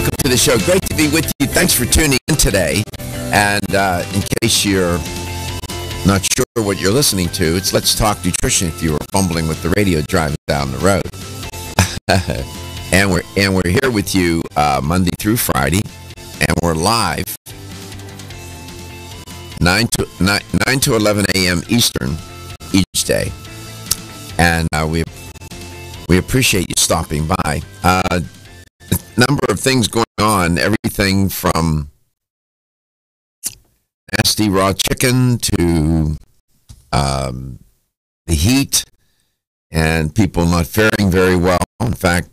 welcome to the show. Great to be with you. Thanks for tuning in today. And in case you're not sure what you're listening to, it's Let's Talk Nutrition if you were fumbling with the radio driving down the road. and we're here with you Monday through Friday, and we're live 9 to 11 a.m. Eastern each day. And we appreciate you stopping by. A number of things going on, everything from nasty raw chicken to the heat and people not faring very well. In fact,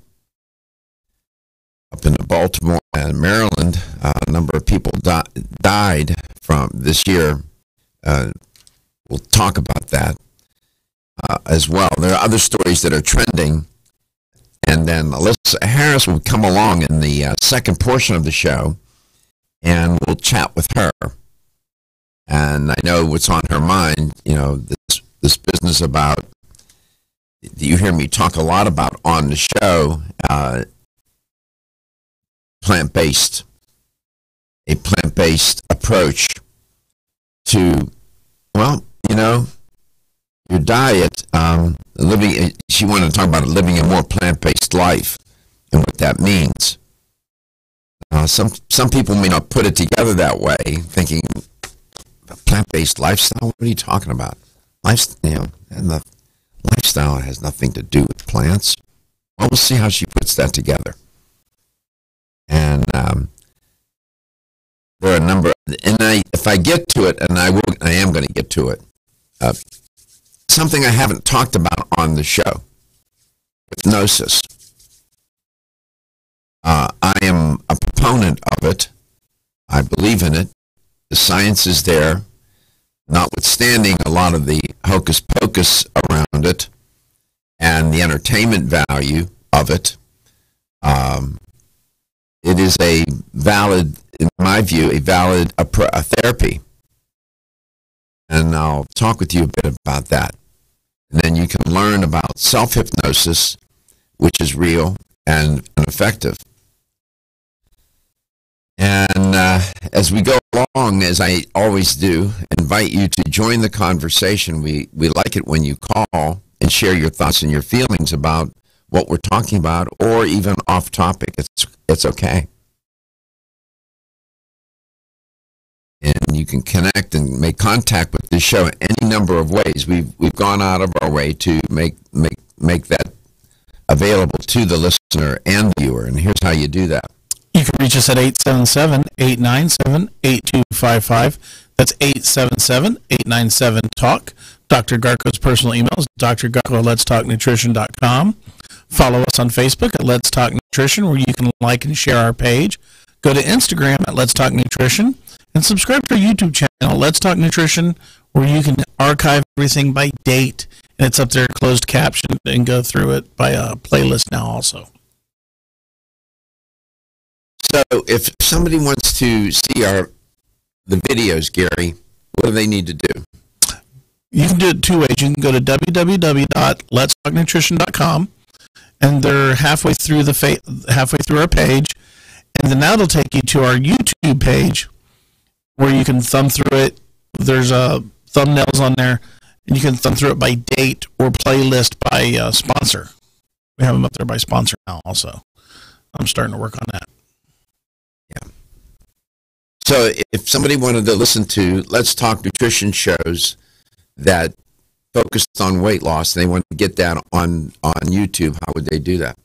up in Baltimore and Maryland, a number of people died from this year. We'll talk about that as well. There are other stories that are trending. And then Alyssa Harris will come along in the second portion of the show, and we'll chat with her. And I know what's on her mind, you know, this business about, you hear me talk a lot about on the show, plant-based approach to, well, you know, your diet, living. She wanted to talk about living a more plant-based life and what that means. Some people may not put it together that way, thinking plant-based lifestyle. What are you talking about? And the lifestyle has nothing to do with plants. Well, we'll see how she puts that together. And there are a number. If I get to it, and I am going to get to it. Something I haven't talked about on the show, hypnosis. I am a proponent of it. I believe in it. The science is there, notwithstanding a lot of the hocus pocus around it and the entertainment value of it. It is a valid, in my view, a therapy. And I'll talk with you a bit about that. And then you can learn about self-hypnosis, which is real and effective. And as we go along, as I always do, invite you to join the conversation. We like it when you call and share your thoughts and your feelings about what we're talking about, or even off topic. It's okay. And you can connect and make contact with the show in any number of ways. We've gone out of our way to make that available to the listener and the viewer. And here's how you do that. You can reach us at 877-897-8255. That's 877-897-TALK. Dr. Garko's personal email is drgarko@letstalknutrition.com. Follow us on Facebook at Let's Talk Nutrition, where you can like and share our page. Go to Instagram at Let's Talk Nutrition. And subscribe to our YouTube channel, Let's Talk Nutrition, where you can archive everything by date. And it's up there closed captioned, and go through it by a playlist now also. So if somebody wants to see the videos, Gary, what do they need to do? You can do it two ways. You can go to www.letstalknutrition.com, and they're halfway through our page, and then that'll take you to our YouTube page, where you can thumb through it. There's thumbnails on there, and you can thumb through it by date or playlist by sponsor. We have them up there by sponsor now also. I'm starting to work on that. Yeah. So if somebody wanted to listen to Let's Talk Nutrition shows that focused on weight loss, and they want to get that on YouTube, how would they do that?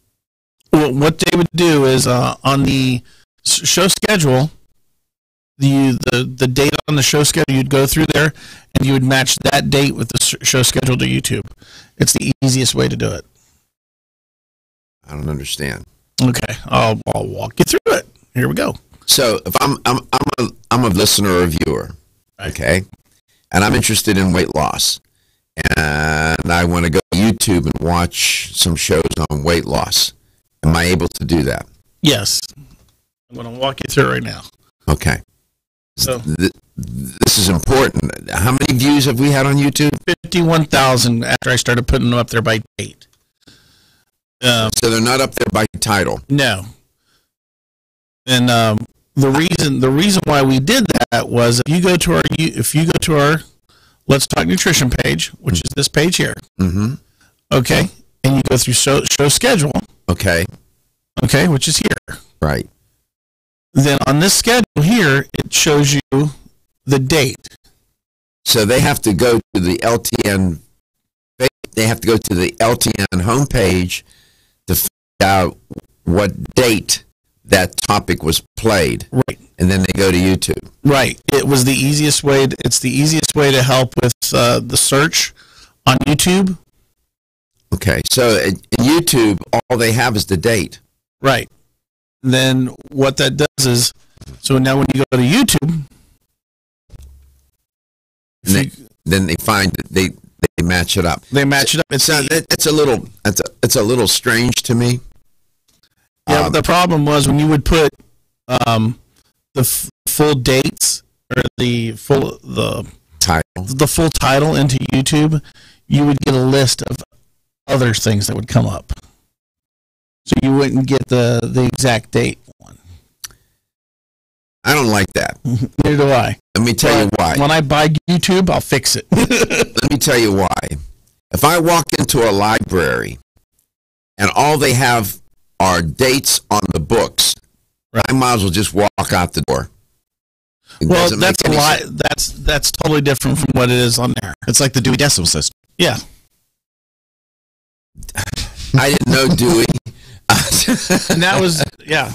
Well, what they would do is on the show schedule, the date on the show schedule, you'd go through there and you would match that date with the show schedule to YouTube. It's the easiest way to do it. I don't understand. Okay, I'll walk you through it. Here we go. So if I'm a listener or a viewer, okay, and I'm interested in weight loss, and I want to go to YouTube and watch some shows on weight loss, am I able to do that? Yes. I'm going to walk you through it right now. Okay. So this is important. How many views have we had on YouTube? 51,000 after I started putting them up there by date. So they're not up there by title? No. And the reason why we did that was if you go to our Let's Talk Nutrition page, which is this page here. Mm-hmm. Okay, and you go through show schedule. Okay. Okay, which is here. Right. Then on this schedule here, it shows you the date. So they have to go to the LTN. They have to go to the LTN homepage to find out what date that topic was played. Right. And then they go to YouTube. Right. It was the easiest way. It's the easiest way to help with the search on YouTube. Okay. So in YouTube, all they have is the date. Right. Then what that does is, so now when you go to YouTube, then they find that they match it up. They match it up. It's a little strange to me. Yeah, but the problem was when you would put the full dates or the full title into YouTube, you would get a list of other things that would come up. So you wouldn't get the exact date one. I don't like that. Neither do I. Let me tell you why. When I buy YouTube, I'll fix it. Let me tell you why. If I walk into a library and all they have are dates on the books, right, I might as well just walk out the door. Well, that's a lie. That's totally different from what it is on there. It's like the Dewey Decimal System. Yeah. I didn't know Dewey. And that was, yeah.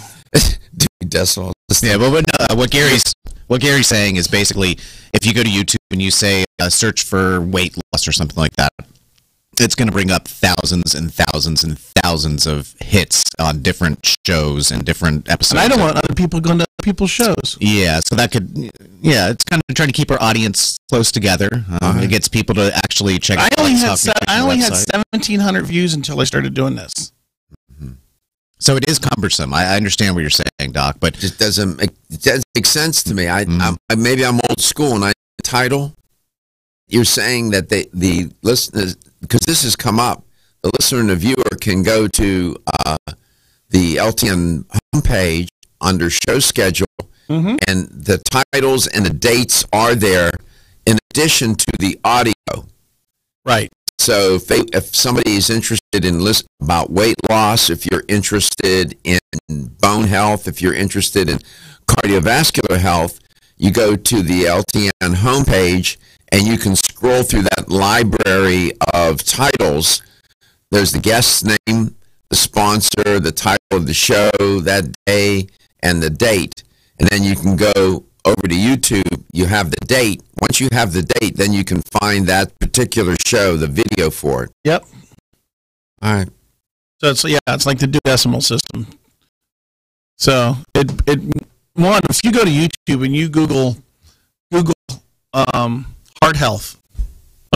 Dewey Decimal System. Yeah, but what Gary's saying is basically if you go to YouTube and you say search for weight loss or something like that, it's going to bring up thousands and thousands and thousands of hits on different shows and different episodes. And I don't want other people going to other people's shows. Yeah, so that could, it's kind of trying to keep our audience close together. It gets people to actually check out. I only had 1,700 views until I started doing this. So it is cumbersome. I understand what you're saying, Doc, but it doesn't make sense to me. Maybe I'm old school and I title. You're saying that the listeners, because this has come up, the listener and the viewer can go to the LTN homepage under show schedule, and the titles and the dates are there in addition to the audio. Right. So if somebody is interested in listening about weight loss, if you're interested in bone health, if you're interested in cardiovascular health, you go to the LTN homepage and you can scroll through that library of titles. There's the guest's name, the sponsor, the title of the show, that day, and the date. And then you can go over to YouTube. You have the date. Once you have the date, then you can find that particular show, the video for it. Yep. All right. So it's like the Dewey Decimal System. So if you go to YouTube and you Google heart health,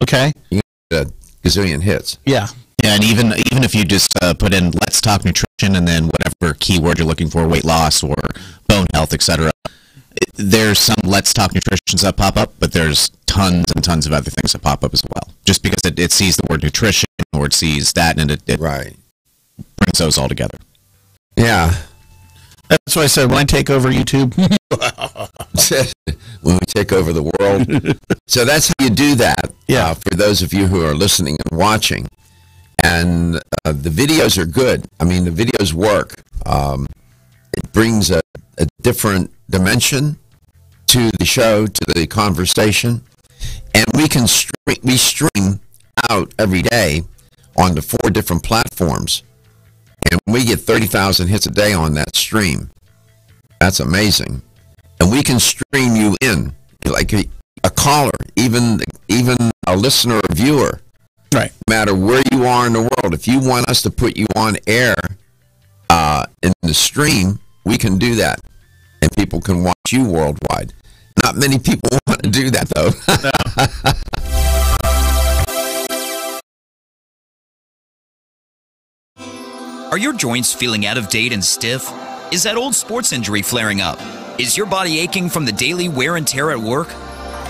okay, you get a gazillion hits. Yeah. Yeah, and even if you just put in "Let's Talk Nutrition" and then whatever keyword you're looking for, weight loss or bone health, etc., there's some "Let's Talk Nutrition" that pop up, but there's tons and tons of other things that pop up as well. Just because it sees the word nutrition or it sees that, and it right brings those all together. Yeah. That's why I said when I take over YouTube. When we take over the world. So that's how you do that. Yeah. For those of you who are listening and watching. And the videos are good. I mean, the videos work. It brings a different dimension to the show, to the conversation. And we stream out every day on the 4 different platforms. And we get 30,000 hits a day on that stream. That's amazing. And we can stream you in like a caller, even a listener or viewer. Right. No matter where you are in the world, if you want us to put you on air in the stream, we can do that. And people can watch you worldwide. Not many people want to do that, though. Are your joints feeling out of date and stiff? Is that old sports injury flaring up? Is your body aching from the daily wear and tear at work?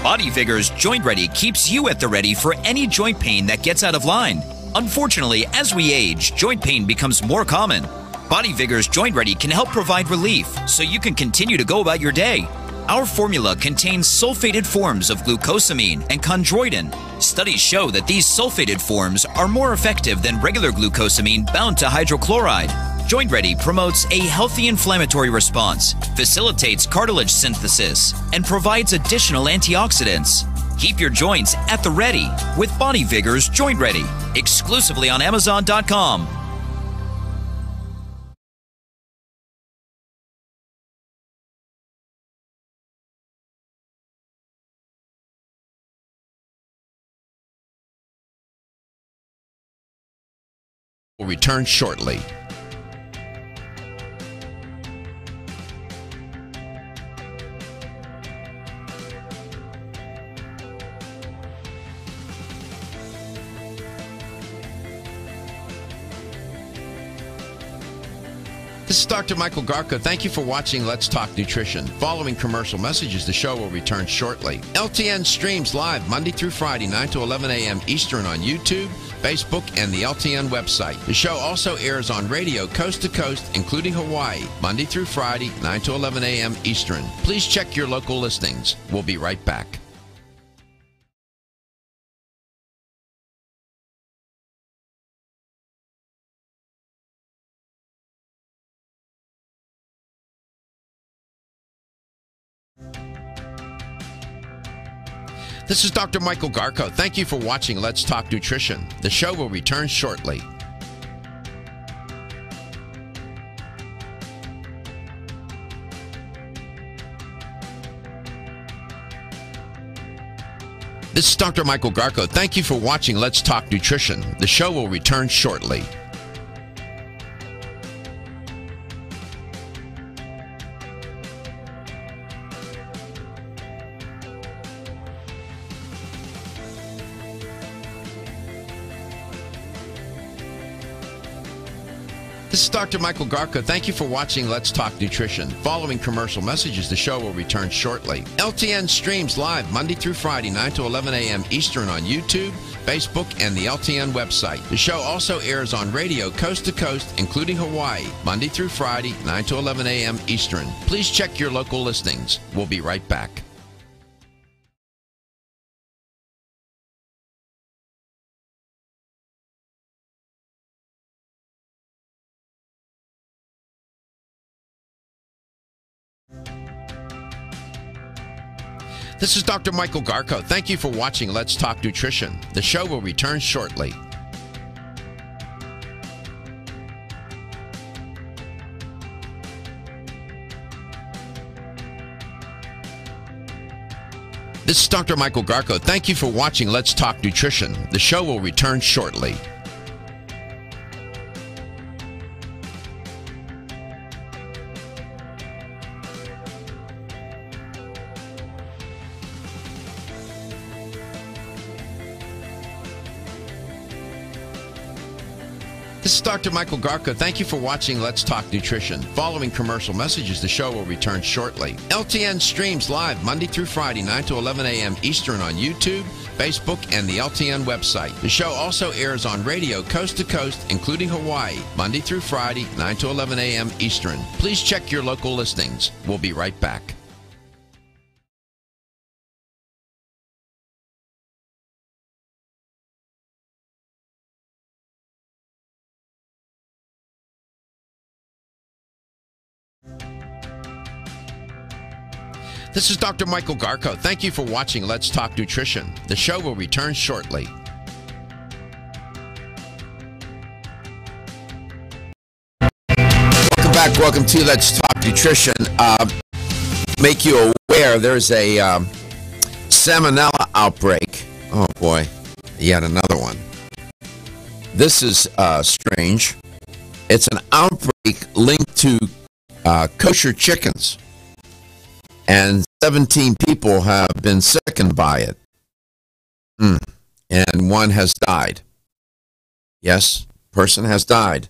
Bodyvigor's Joint Ready keeps you at the ready for any joint pain that gets out of line. Unfortunately, as we age, joint pain becomes more common. Body Vigor's Joint Ready can help provide relief so you can continue to go about your day. Our formula contains sulfated forms of glucosamine and chondroitin. Studies show that these sulfated forms are more effective than regular glucosamine bound to hydrochloride. Joint Ready promotes a healthy inflammatory response, facilitates cartilage synthesis, and provides additional antioxidants. Keep your joints at the ready with Body Vigor's Joint Ready, exclusively on Amazon.com. We'll return shortly. This is Dr. Michael Garko. Thank you for watching Let's Talk Nutrition. Following commercial messages, the show will return shortly. LTN streams live Monday through Friday, 9 to 11 a.m. Eastern on YouTube, Facebook, and the LTN website. The show also airs on radio coast to coast, including Hawaii, Monday through Friday, 9 to 11 a.m. Eastern. Please check your local listings. We'll be right back. This is Dr. Michael Garko. Thank you for watching Let's Talk Nutrition. The show will return shortly. This is Dr. Michael Garko. Thank you for watching Let's Talk Nutrition. The show will return shortly. This is Dr. Michael Garko. Thank you for watching Let's Talk Nutrition. Following commercial messages, the show will return shortly. LTN streams live Monday through Friday, 9 to 11 a.m. Eastern on YouTube, Facebook, and the LTN website. The show also airs on radio coast to coast, including Hawaii, Monday through Friday, 9 to 11 a.m. Eastern. Please check your local listings. We'll be right back. This is Dr. Michael Garko. Thank you for watching Let's Talk Nutrition. The show will return shortly. This is Dr. Michael Garko. Thank you for watching Let's Talk Nutrition. The show will return shortly. This is Dr. Michael Garko. Thank you for watching Let's Talk Nutrition. Following commercial messages, the show will return shortly. LTN streams live Monday through Friday, 9 to 11 a.m. Eastern on YouTube, Facebook, and the LTN website. The show also airs on radio coast to coast, including Hawaii, Monday through Friday, 9 to 11 a.m. Eastern. Please check your local listings. We'll be right back. This is Dr. Michael Garko. Thank you for watching Let's Talk Nutrition. The show will return shortly. Welcome back. Welcome to Let's Talk Nutrition. Make you aware there's a salmonella outbreak. Oh boy, yet another one. This is strange. It's an outbreak linked to kosher chickens. And 17 people have been sickened by it. And one has died. Yes, person has died.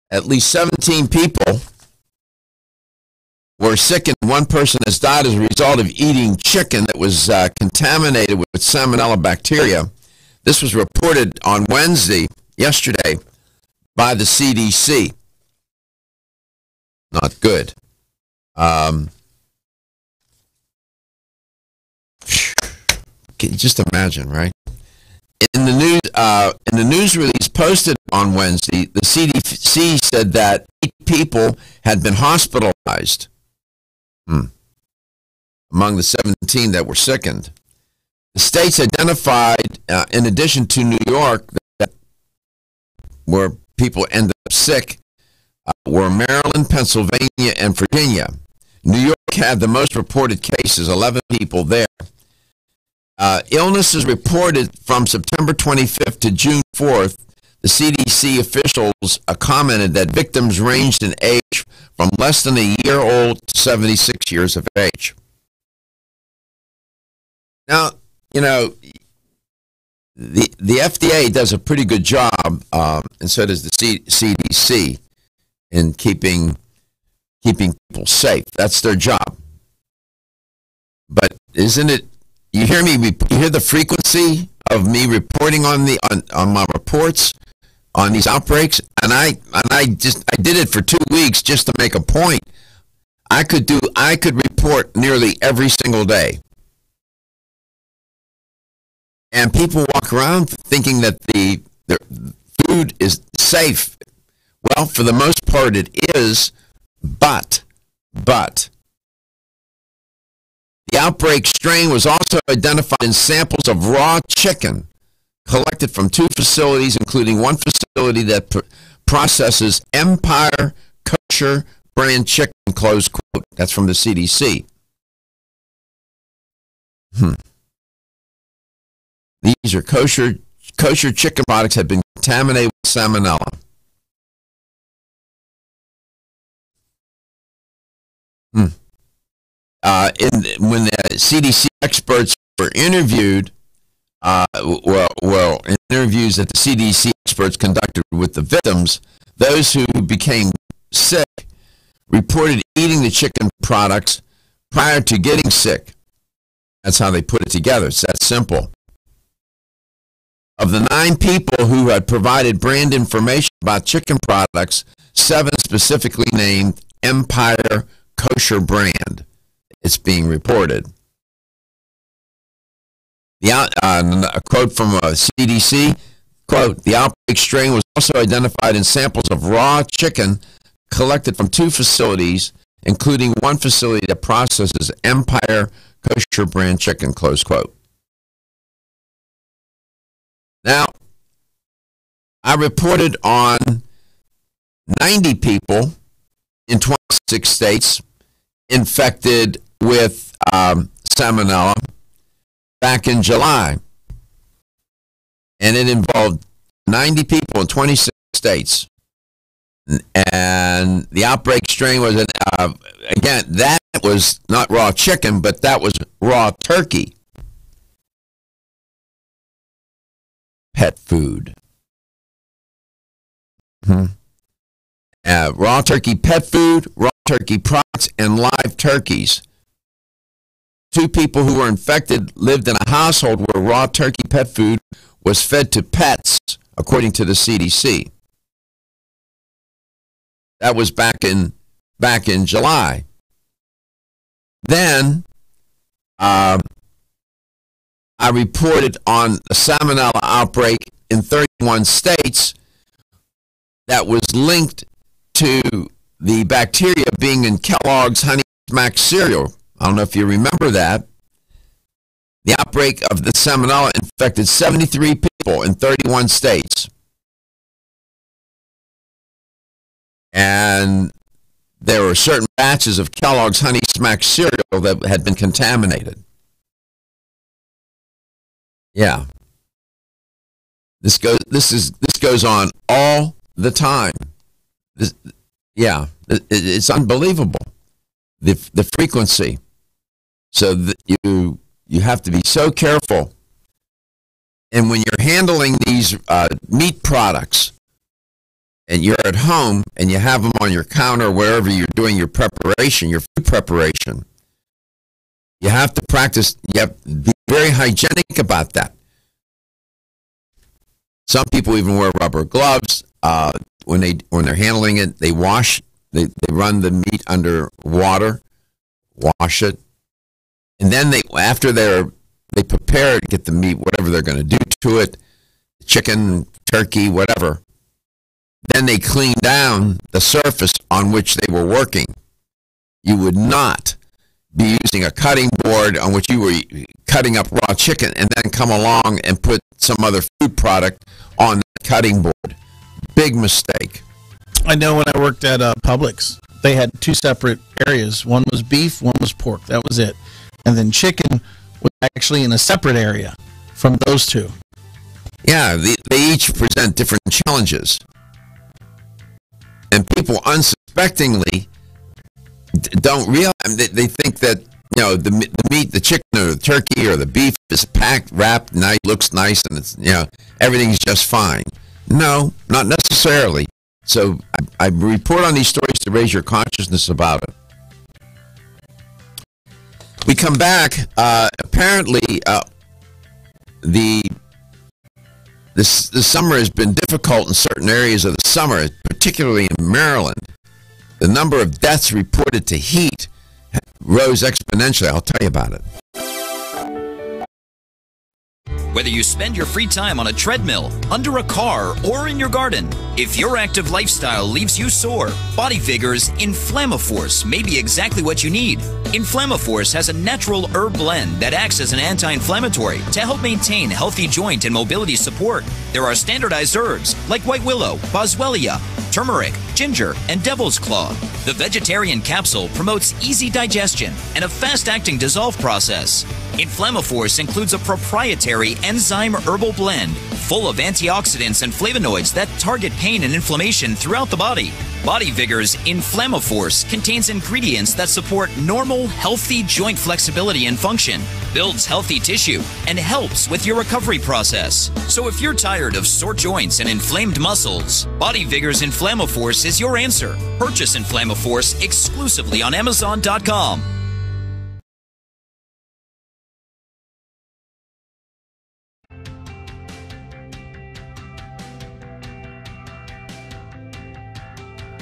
At least 17 people were sickened. One person has died as a result of eating chicken that was contaminated with salmonella bacteria. This was reported on Wednesday, yesterday, by the CDC. not good. Can you just imagine, right? In the news release posted on Wednesday, the CDC said that 8 people had been hospitalized among the 17 that were sickened. The states identified, in addition to New York, that where people ended up sick, were Maryland, Pennsylvania, and Virginia. New York had the most reported cases, 11 people there. Illnesses reported from September 25th to June 4th. The CDC officials commented that victims ranged in age from less than a year old to 76 years of age. Now, you know, the FDA does a pretty good job, and so does the CDC, in keeping people safe. That's their job. But isn't it? You hear me? You hear the frequency of me reporting on my reports on these outbreaks, and I did it for 2 weeks just to make a point. I could report nearly every single day, and people walk around thinking that the food is safe. Well, for the most part, it is, but. The outbreak strain was also identified in samples of raw chicken collected from 2 facilities, including one facility that processes Empire Kosher brand chicken, close quote. That's from the CDC. These are kosher chicken products have been contaminated with salmonella. When the CDC experts were interviewed, in interviews that the CDC experts conducted with the victims, those who became sick reported eating the chicken products prior to getting sick. That's how they put it together. It's that simple. Of the 9 people who had provided brand information about chicken products, 7 specifically named Empire Kosher brand. It's being reported. A quote from CDC, quote, the outbreak strain was also identified in samples of raw chicken collected from 2 facilities, including one facility that processes Empire Kosher brand chicken, close quote. Now, I reported on 90 people in 26 states infected with salmonella back in July. And it involved 90 people in 26 states. And the outbreak strain was, again, that was not raw chicken, but that was raw turkey. Pet food. Raw turkey pet food, raw turkey products, and live turkeys. 2 people who were infected lived in a household where raw turkey pet food was fed to pets, according to the CDC. That was back in July. Then I reported on the salmonella outbreak in 31 states that was linked to the bacteria being in Kellogg's Honey Smack cereal. I don't know if you remember that. The outbreak of the salmonella infected 73 people in 31 states. And there were certain batches of Kellogg's Honey Smack cereal that had been contaminated. Yeah. This goes on all the time. It's unbelievable, the frequency. So you have to be so careful. And when you're handling these meat products, and you're at home and you have them on your counter, wherever you're doing your preparation, your food preparation, you have to practice. You have to be very hygienic about that. Some people even wear rubber gloves when they're handling it. They wash They run the meat under water, wash it, and then after they prepare it, get the meat, whatever they're going to do to it, chicken, turkey, whatever. Then they clean down the surface on which they were working. You would not be using a cutting board on which you were cutting up raw chicken and then come along and put some other food product on the cutting board. Big mistake. I know when I worked at Publix, they had two separate areas. One was beef, one was pork. That was it. And then chicken was actually in a separate area from those two. Yeah, they each present different challenges. And people unsuspectingly don't realize, they think that, the meat, the chicken or the turkey or the beef is packed, wrapped, nice, looks nice, and it's, everything's just fine. No, not necessarily. So I report on these stories to raise your consciousness about it. We come back. Apparently, the summer has been difficult in certain areas of the summer, particularly in Maryland. The number of deaths reported to heat rose exponentially. I'll tell you about it. Whether you spend your free time on a treadmill, under a car, or in your garden, if your active lifestyle leaves you sore, Body Vigor's Inflammaforce may be exactly what you need. Inflammaforce has a natural herb blend that acts as an anti-inflammatory to help maintain healthy joint and mobility support. There are standardized herbs like white willow, boswellia, turmeric, ginger, and devil's claw. The vegetarian capsule promotes easy digestion and a fast-acting dissolve process. Inflammaforce includes a proprietary enzyme herbal blend full of antioxidants and flavonoids that target pain and inflammation throughout the body. Body Vigor's Inflammaforce contains ingredients that support normal, healthy joint flexibility and function, builds healthy tissue, and helps with your recovery process. So if you're tired of sore joints and inflamed muscles, Body Vigor's Inflammaforce is your answer. Purchase Inflammaforce exclusively on Amazon.com.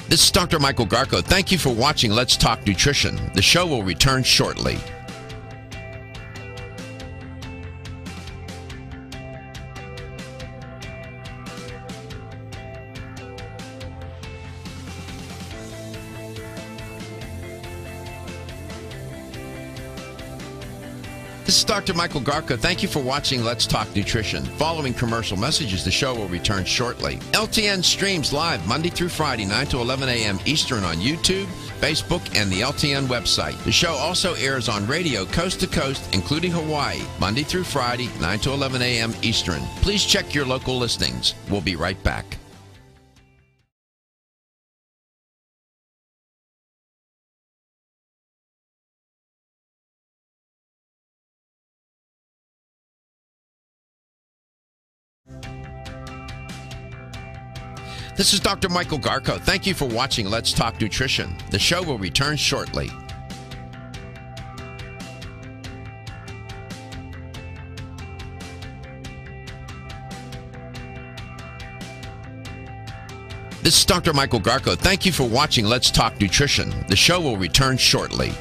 This is Dr. Michael Garko. Thank you for watching Let's Talk Nutrition. The show will return shortly. This is Dr. Michael Garko. Thank you for watching Let's Talk Nutrition. Following commercial messages, the show will return shortly. LTN streams live Monday through Friday, 9 to 11 a.m. Eastern on YouTube, Facebook, and the LTN website. The show also airs on radio coast to coast, including Hawaii, Monday through Friday, 9 to 11 a.m. Eastern. Please check your local listings. We'll be right back. This is Dr. Michael Garko. Thank you for watching Let's Talk Nutrition. The show will return shortly. This is Dr. Michael Garko. Thank you for watching Let's Talk Nutrition. The show will return shortly.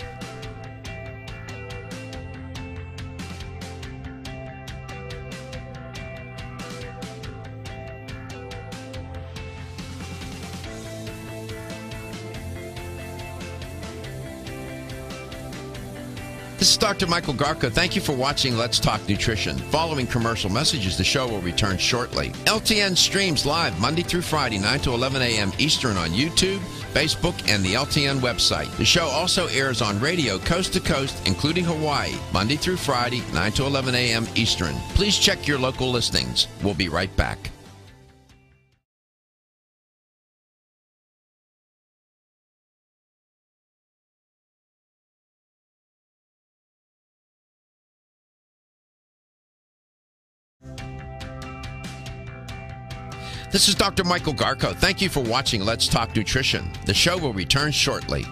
This is Dr. Michael Garko. Thank you for watching Let's Talk Nutrition. Following commercial messages, the show will return shortly. LTN streams live Monday through Friday, 9 to 11 a.m. Eastern on YouTube, Facebook, and the LTN website. The show also airs on radio coast to coast, including Hawaii, Monday through Friday, 9 to 11 a.m. Eastern. Please check your local listings. We'll be right back. This is Dr. Michael Garko. Thank you for watching Let's Talk Nutrition. The show will return shortly.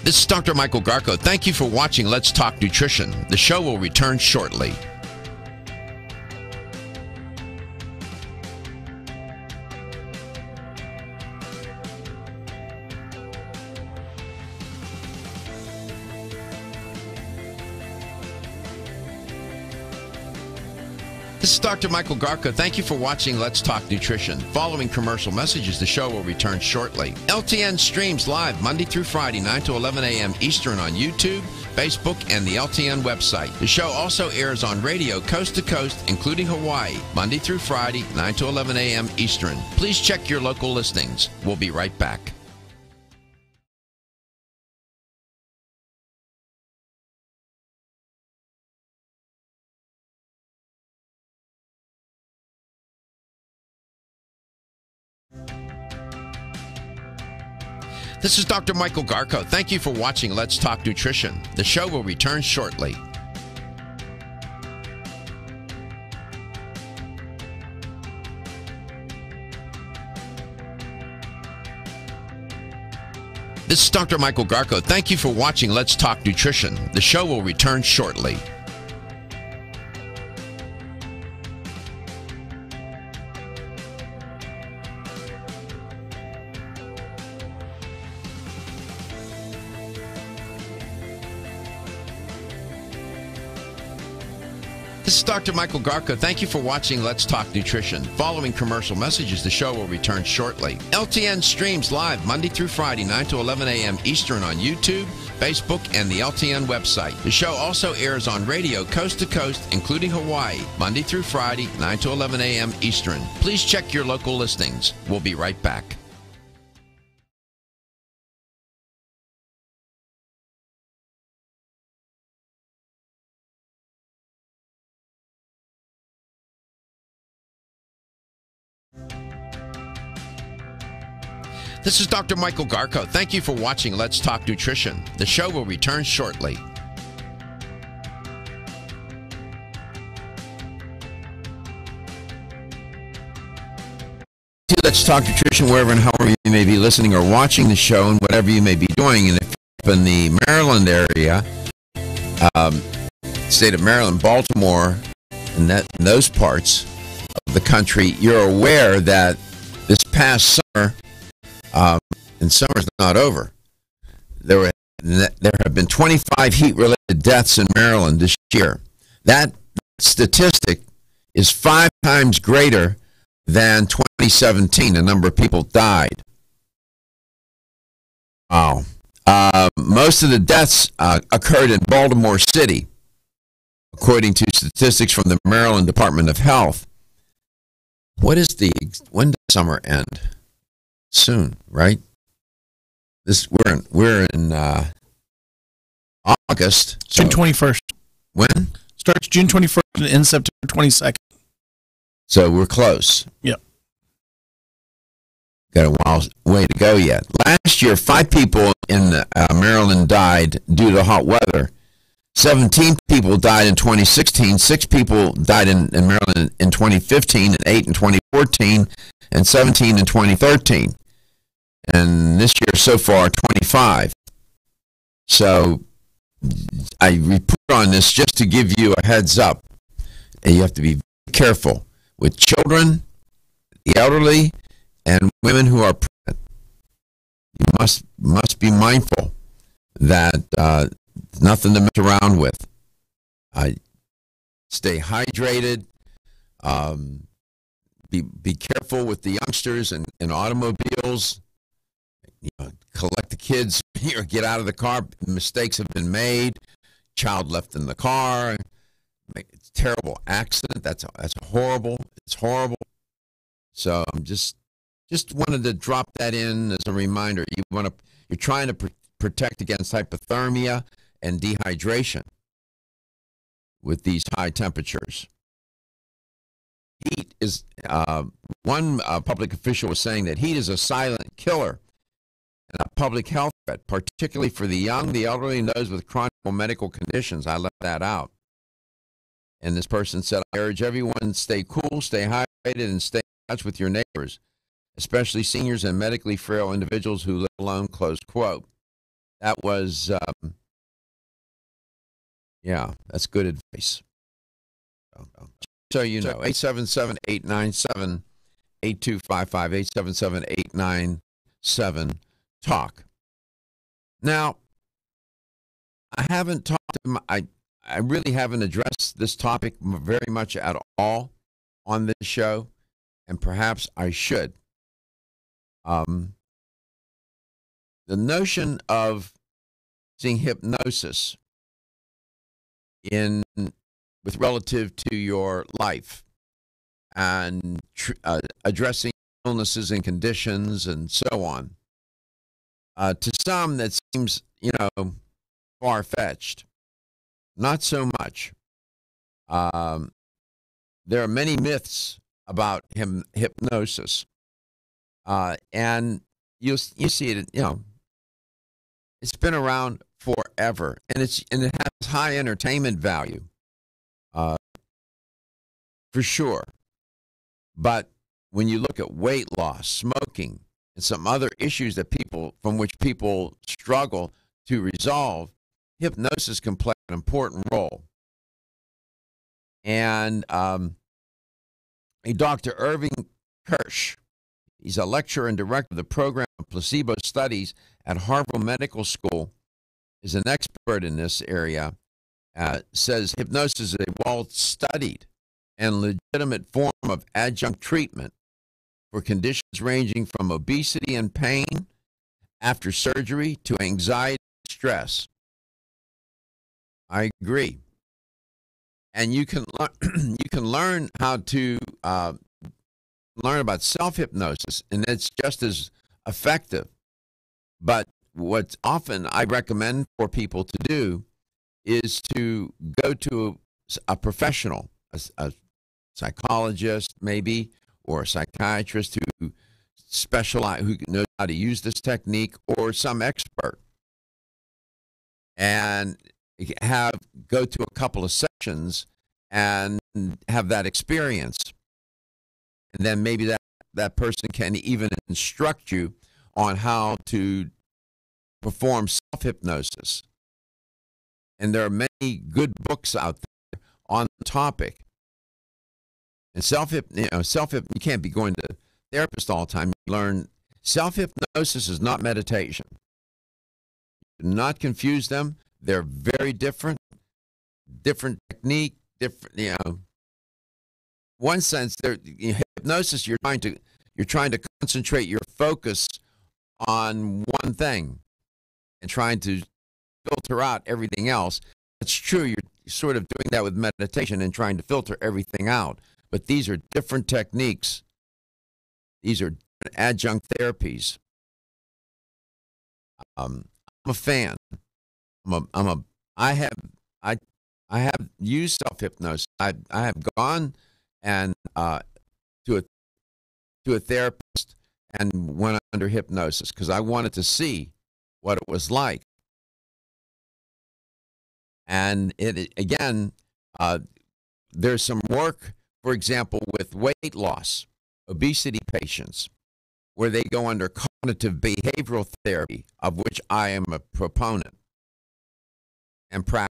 This This is Dr. Michael Garko. Thank you for watching Let's Talk Nutrition. The show will return shortly. This is Dr. Michael Garko. Thank you for watching Let's Talk Nutrition. Following commercial messages, the show will return shortly. LTN streams live Monday through Friday, 9 to 11 a.m. Eastern on YouTube, Facebook, and the LTN website. The show also airs on radio coast to coast, including Hawaii, Monday through Friday, 9 to 11 a.m. Eastern. Please check your local listings. We'll be right back. This is Dr. Michael Garko. Thank you for watching Let's Talk Nutrition. The show will return shortly. This is Dr. Michael Garko. Thank you for watching Let's Talk Nutrition. The show will return shortly. This is Dr. Michael Garko. Thank you for watching Let's Talk Nutrition. Following commercial messages, the show will return shortly. LTN streams live Monday through Friday, 9 to 11 a.m. Eastern on YouTube, Facebook, and the LTN website. The show also airs on radio coast to coast, including Hawaii, Monday through Friday, 9 to 11 a.m. Eastern. Please check your local listings. We'll be right back. This is Dr. Michael Garko. Thank you for watching Let's Talk Nutrition. The show will return shortly. Let's Talk Nutrition wherever and however you may be listening or watching the show and whatever you may be doing. And if you're in the Maryland area, state of Maryland, Baltimore, and those parts of the country, you're aware that this past summer, and summer's not over, there have been 25 heat-related deaths in Maryland this year. That statistic is 5 times greater than 2017. The number of people died. Wow. Most of the deaths occurred in Baltimore City, according to statistics from the Maryland Department of Health. When does summer end? Soon, right? We're in August. June 21st. When? Starts June 21st and ends September 22nd. So we're close. Yep. Got a way to go yet. Last year, 5 people in Maryland died due to hot weather. 17 people died in 2016. 6 people died in Maryland in 2015, and 8 in 2014, and 17 in 2013. And this year so far, 25. So I report on this just to give you a heads up. And you have to be careful with children, the elderly, and women who are pregnant. You must be mindful that nothing to mess around with. Stay hydrated. Be careful with the youngsters and automobiles. Collect the kids, get out of the car. Mistakes have been made. Child left in the car. It's a terrible accident. That's horrible. It's horrible. So I'm just wanted to drop that in as a reminder. You're trying to protect against hypothermia and dehydration with these high temperatures. Heat is one public official was saying that heat is a silent killer and a public health threat, particularly for the young, the elderly, and those with chronic medical conditions. I left that out. And this person said, I urge everyone to stay cool, stay hydrated, and stay in touch with your neighbors, especially seniors and medically frail individuals who live alone, close quote. That was, yeah, that's good advice. So you know, 877-897-8255, 877-897-TALK. Now, I haven't talked to I really haven't addressed this topic very much at all on this show, and perhaps I should. The notion of seeing hypnosis with relative to your life and addressing illnesses and conditions and so on. To some, that seems, far-fetched. Not so much. There are many myths about hypnosis, and you see it. It's been around forever, and it has high entertainment value, for sure. But when you look at weight loss, smoking, and some other issues from which people struggle to resolve, hypnosis can play an important role. And Dr. Irving Kirsch, he's a lecturer and director of the program of placebo studies at Harvard Medical School, is an expert in this area, says hypnosis is a well-studied and legitimate form of adjunct treatment for conditions ranging from obesity and pain after surgery to anxiety and stress. I agree. And you can learn how to learn about self-hypnosis, and it's just as effective. But what often I recommend for people to do is to go to a professional, a psychologist maybe, or a psychiatrist who knows how to use this technique, or some expert, and go to a couple of sessions and have that experience. And then maybe that person can even instruct you on how to perform self-hypnosis. And there are many good books out there on the topic. And you can't be going to therapist all the time. You learn self-hypnosis is not meditation. Do not confuse them. They're very different technique, one sense, hypnosis, you're trying to concentrate your focus on one thing and trying to filter out everything else. It's true, you're sort of doing that with meditation and trying to filter everything out. But these are different techniques. These are different adjunct therapies. I'm a fan. I have used self-hypnosis. I have gone and to a therapist and went under hypnosis because I wanted to see what it was like. And there's some work, for example, with weight loss, obesity patients, where they go under cognitive behavioral therapy, of which I am a proponent, and practice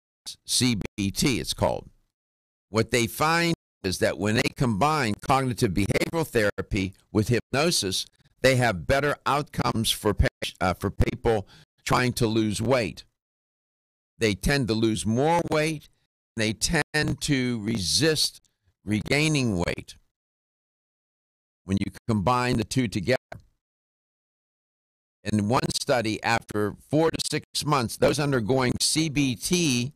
CBT, it's called. What they find is that when they combine cognitive behavioral therapy with hypnosis, they have better outcomes for people trying to lose weight. They tend to lose more weight. They tend to resist regaining weight when you combine the two together. In one study, after 4 to 6 months, those undergoing CBT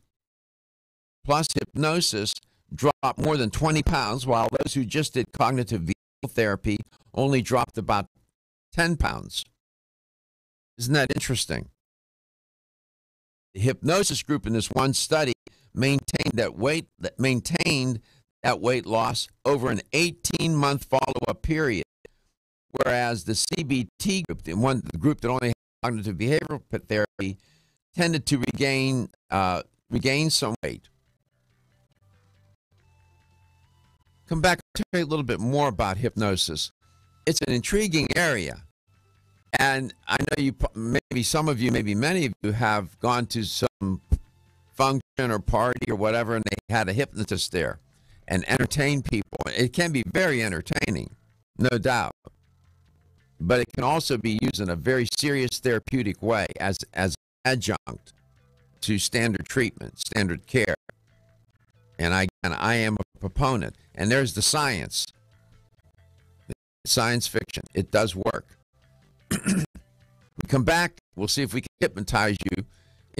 plus hypnosis dropped more than 20 pounds, while those who just did cognitive behavioral therapy only dropped about 10 pounds. Isn't that interesting? The hypnosis group in this one study maintained that weight loss over an 18-month follow-up period, whereas the CBT group, the group that only had cognitive behavioral therapy, tended to regain some weight. Come back, I'll tell you a little bit more about hypnosis. It's an intriguing area. And I know maybe some of you, maybe many of you have gone to some function or party or whatever, and they had a hypnotist there and entertain people. It can be very entertaining, no doubt. But it can also be used in a very serious therapeutic way as adjunct to standard treatment, standard care. And I am a proponent. And there's the science. Science fiction. It does work. We come back, we'll see if we can hypnotize you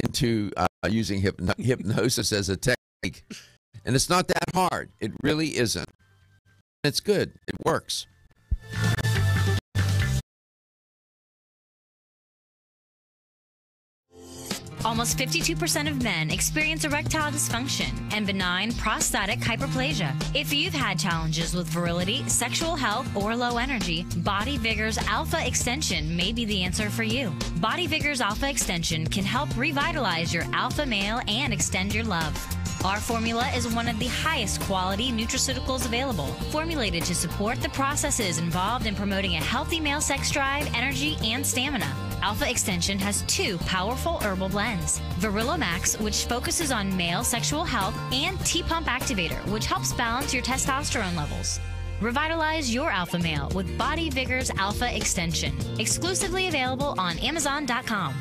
into using hypnosis as a technique. And it's not that hard. It really isn't. It's good. It works. Almost 52% of men experience erectile dysfunction and benign prostatic hyperplasia. If you've had challenges with virility, sexual health, or low energy, Body Vigor's Alpha Extension may be the answer for you. Body Vigor's Alpha Extension can help revitalize your alpha male and extend your love. Our formula is one of the highest quality nutraceuticals available, formulated to support the processes involved in promoting a healthy male sex drive, energy, and stamina. Alpha Extension has 2 powerful herbal blends, Virilomax, which focuses on male sexual health, and T-Pump Activator, which helps balance your testosterone levels. Revitalize your alpha male with Body Vigor's Alpha Extension, exclusively available on Amazon.com.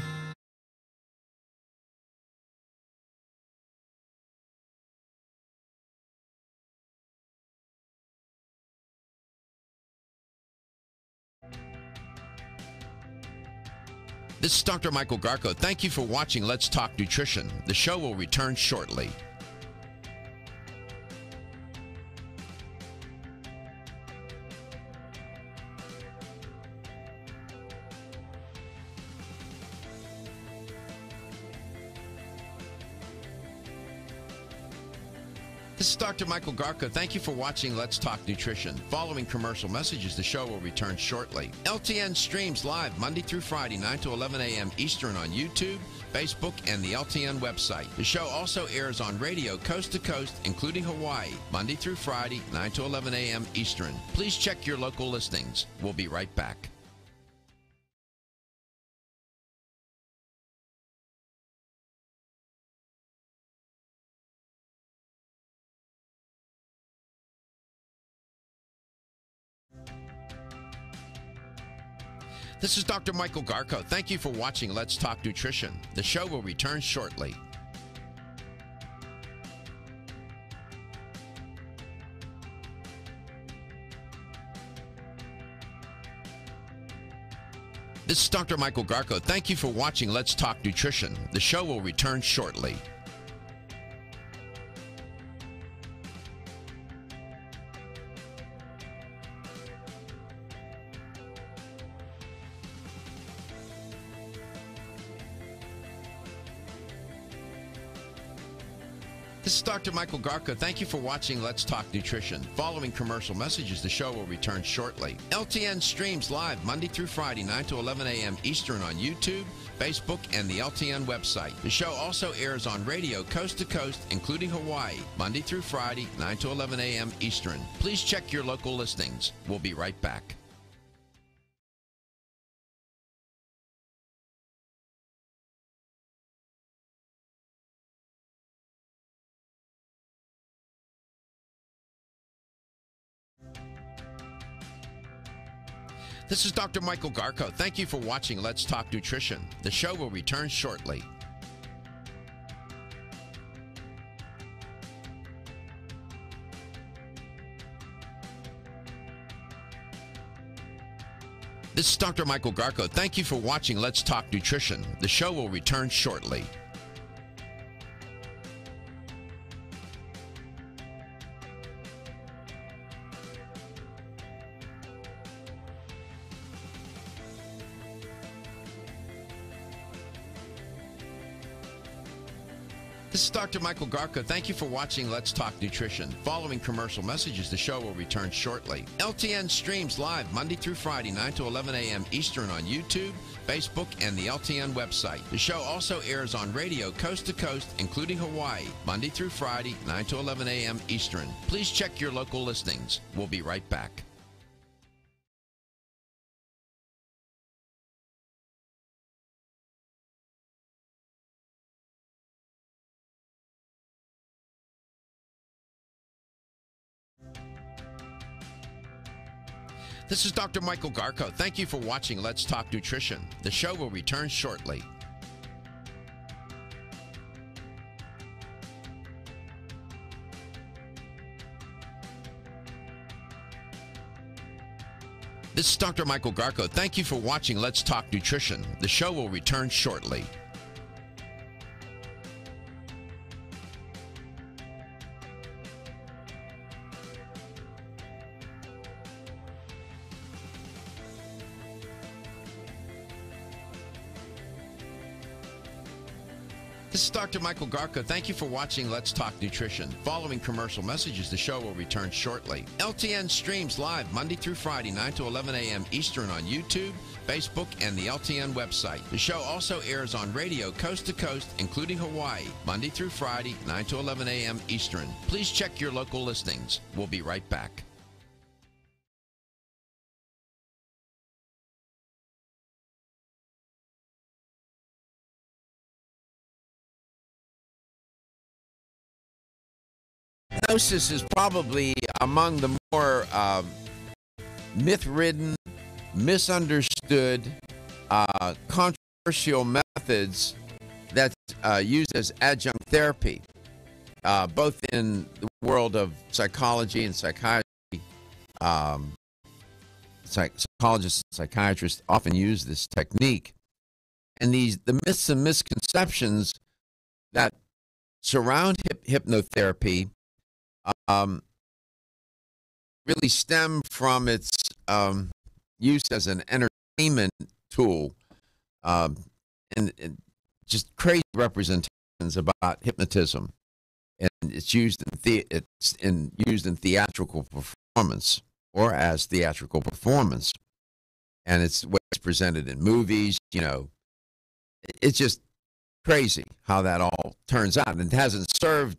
This is Dr. Michael Garko. Thank you for watching Let's Talk Nutrition. The show will return shortly. This is Dr. Michael Garko. Thank you for watching Let's Talk Nutrition. Following commercial messages, the show will return shortly. LTN streams live Monday through Friday, 9 to 11 a.m. Eastern on YouTube, Facebook, and the LTN website. The show also airs on radio coast to coast, including Hawaii, Monday through Friday, 9 to 11 a.m. Eastern. Please check your local listings. We'll be right back. This is Dr. Michael Garko. Thank you for watching Let's Talk Nutrition. The show will return shortly. This is Dr. Michael Garko. Thank you for watching Let's Talk Nutrition. The show will return shortly. This is Dr. Michael Garko. Thank you for watching Let's Talk Nutrition. Following commercial messages, the show will return shortly. LTN streams live Monday through Friday, 9 to 11 a.m. Eastern on YouTube, Facebook, and the LTN website. The show also airs on radio coast to coast, including Hawaii, Monday through Friday, 9 to 11 a.m. Eastern. Please check your local listings. We'll be right back. This is Dr. Michael Garko. Thank you for watching Let's Talk Nutrition. The show will return shortly. This is Dr. Michael Garko. Thank you for watching Let's Talk Nutrition. The show will return shortly. This is Dr. Michael Garko. Thank you for watching Let's Talk Nutrition. Following commercial messages, the show will return shortly. LTN streams live Monday through Friday, 9 to 11 a.m. Eastern on YouTube, Facebook, and the LTN website. The show also airs on radio coast to coast, including Hawaii, Monday through Friday, 9 to 11 a.m. Eastern. Please check your local listings. We'll be right back. This is Dr. Michael Garko. Thank you for watching Let's Talk Nutrition. The show will return shortly. This is Dr. Michael Garko. Thank you for watching Let's Talk Nutrition. The show will return shortly. This is Dr. Michael Garko. Thank you for watching Let's Talk Nutrition. Following commercial messages, the show will return shortly. LTN streams live Monday through Friday, 9 to 11 a.m. Eastern on YouTube, Facebook, and the LTN website. The show also airs on radio coast to coast, including Hawaii, Monday through Friday, 9 to 11 a.m. Eastern. Please check your local listings. We'll be right back. Hypnosis is probably among the more myth-ridden, misunderstood, controversial methods that's used as adjunct therapy, both in the world of psychology and psychiatry. Psychologists and psychiatrists often use this technique. And the myths and misconceptions that surround hypnotherapy really stem from its use as an entertainment tool, and just crazy representations about hypnotism, and it's used in theatrical performance or as theatrical performance, and it's presented in movies. You know, it's just crazy how that all turns out, and it hasn't served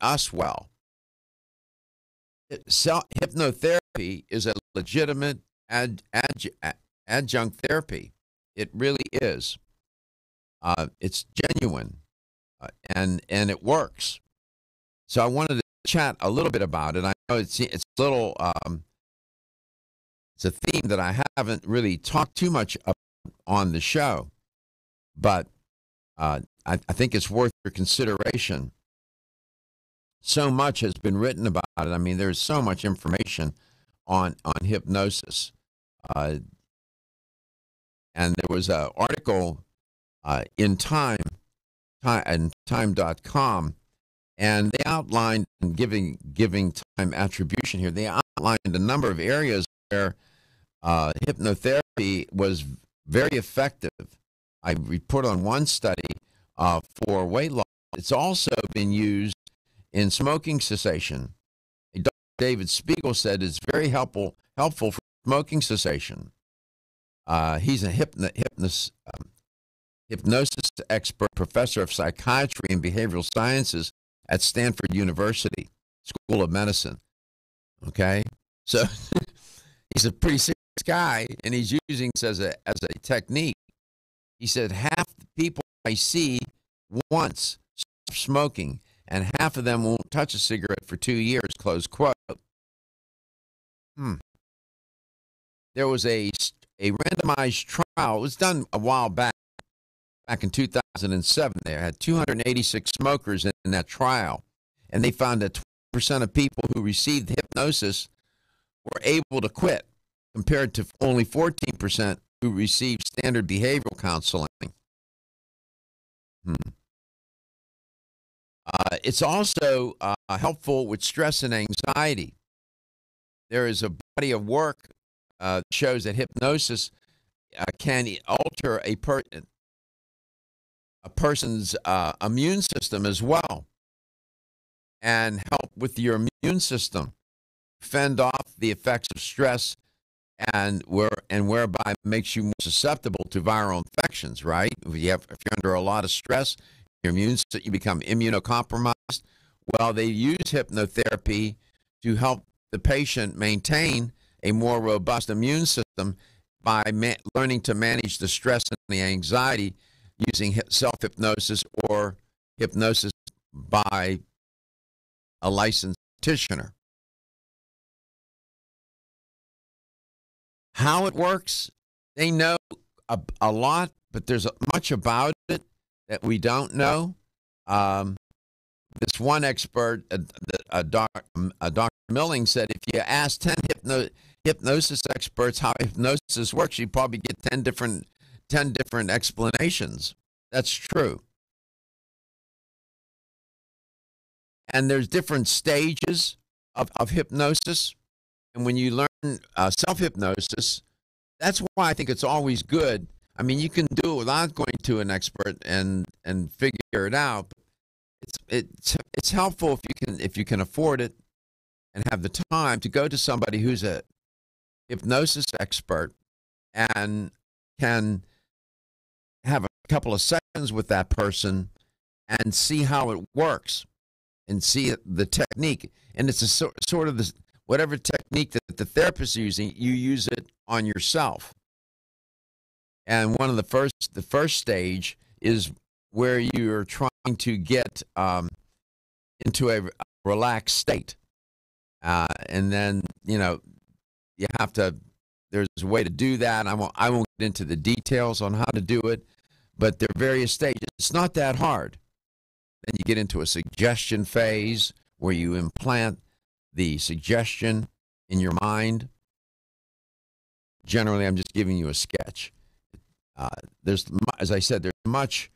us well. Hypnotherapy is a legitimate adjunct therapy. It really is. It's genuine, and it works. So I wanted to chat a little bit about it. I know it's a little it's a theme that I haven't really talked too much about on the show, but I think it's worth your consideration. So much has been written about it. I mean, there's so much information on hypnosis. And there was an article in time.com, and they outlined, and giving time attribution here, they outlined a number of areas where hypnotherapy was very effective. I report on one study for weight loss. It's also been used in smoking cessation. Dr. David Spiegel said it's very helpful for smoking cessation. He's a hypnosis expert, professor of psychiatry and behavioral sciences at Stanford University School of Medicine. Okay, so he's a pretty serious guy, and he's using this as a technique. He said half the people I see once stop smoking, and half of them won't touch a cigarette for 2 years, close quote. There was a randomized trial. It was done a while back in 2007. They had 286 smokers in that trial, and they found that 20% of people who received hypnosis were able to quit, compared to only 14% who received standard behavioral counseling. It's also helpful with stress and anxiety. There is a body of work that shows that hypnosis can alter a person's immune system as well, and help with your immune system fend off the effects of stress, and whereby makes you more susceptible to viral infections. Right? If you're under a lot of stress, you become immunocompromised. Well, they use hypnotherapy to help the patient maintain a more robust immune system by learning to manage the stress and the anxiety using self-hypnosis or hypnosis by a licensed practitioner. how it works. They know a lot, but there's much about it that we don't know. This one expert, Dr. Milling, said if you ask 10 hypnosis experts how hypnosis works, you'd probably get 10 different explanations. That's true. And there's different stages of hypnosis. And when you learn self-hypnosis, that's why I think it's always good. I mean, you can do it without going to an expert and figure it out. It's helpful if you can afford it and have the time to go to somebody who's a hypnosis expert and can have a couple of sessions with that person and see how it works and see the technique. And it's a sort of this, whatever technique that the therapist is using, you use it on yourself. And one of the first stage is where you're trying to get into a relaxed state. And then, you have to, there's a way to do that. I won't get into the details on how to do it, but there are various stages. It's not that hard. Then you get into a suggestion phase where you implant the suggestion in your mind. Generally, I'm just giving you a sketch. There's, as I said, there's much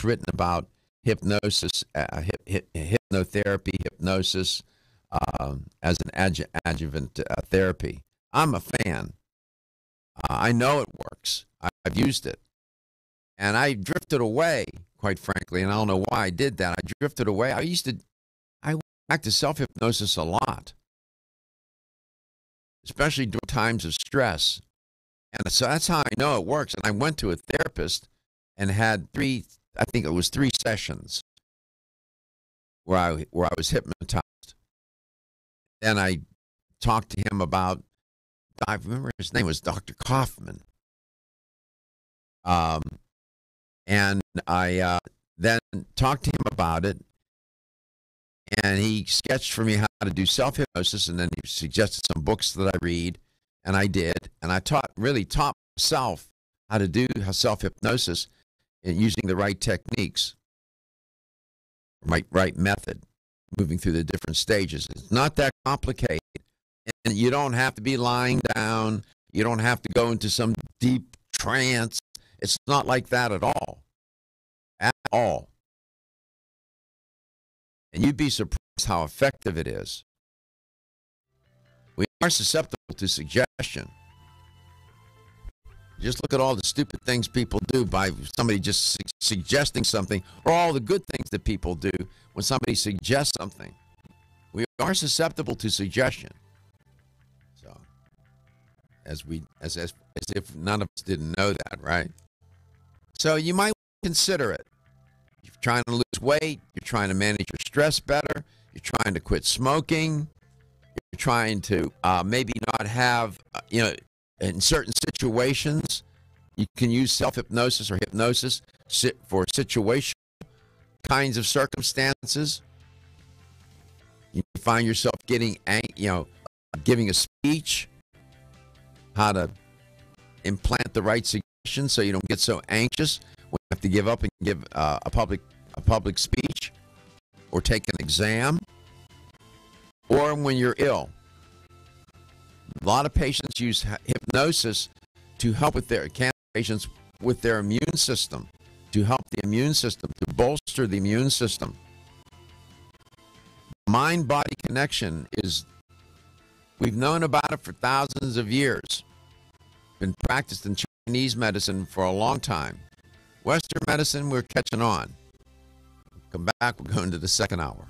written about hypnosis, hypnotherapy, hypnosis as an adjuvant therapy. I'm a fan. I know it works. I've used it. And I drifted away, quite frankly, and I don't know why I did that. I drifted away. I went back to self-hypnosis a lot, especially during times of stress. And so that's how I know it works. And I went to a therapist and had three sessions where I was hypnotized. Then I talked to him about, I remember his name was Dr. Kaufman. And I then talked to him about it, and he sketched for me how to do self-hypnosis, and then he suggested some books that I read, and I did. And I taught myself how to do self-hypnosis and using the right techniques, right method, moving through the different stages. It's not that complicated, and you don't have to be lying down. You don't have to go into some deep trance. It's not like that at all. At all. And you'd be surprised how effective it is. We are susceptible to suggestion. Just look at all the stupid things people do by somebody just suggesting something, or all the good things that people do when somebody suggests something. We are susceptible to suggestion. So, as if none of us didn't know that, right? So you might consider it. You're trying to lose weight. You're trying to manage your stress better. You're trying to quit smoking. You're trying to maybe not have, in certain situations, you can use self-hypnosis or hypnosis for situational kinds of circumstances. You find yourself giving a speech, how to implant the right suggestion so you don't get so anxious when you have to give up and give a public speech or take an exam, or when you're ill. A lot of patients use hypnosis to help with cancer patients with their immune system, to help the immune system, to bolster the immune system. Mind-body connection we've known about it for thousands of years. Been practiced in Chinese medicine for a long time. Western medicine, we're catching on. Come back, we're going to the second hour.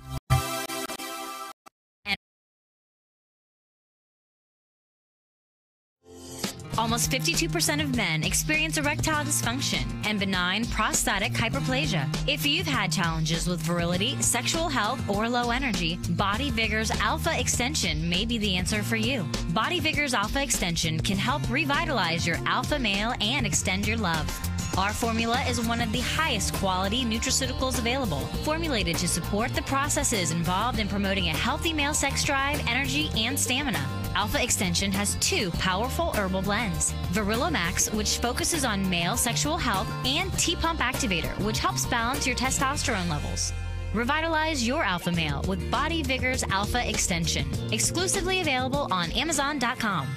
Almost 52% of men experience erectile dysfunction and benign prostatic hyperplasia. If you've had challenges with virility, sexual health, or low energy, Body Vigor's Alpha Extension may be the answer for you. Body Vigor's Alpha Extension can help revitalize your alpha male and extend your love. Our formula is one of the highest quality nutraceuticals available, formulated to support the processes involved in promoting a healthy male sex drive, energy, and stamina. Alpha Extension has 2 powerful herbal blends. Virilla Max, which focuses on male sexual health, and T-Pump Activator, which helps balance your testosterone levels. Revitalize your alpha male with Body Vigor's Alpha Extension. Exclusively available on Amazon.com.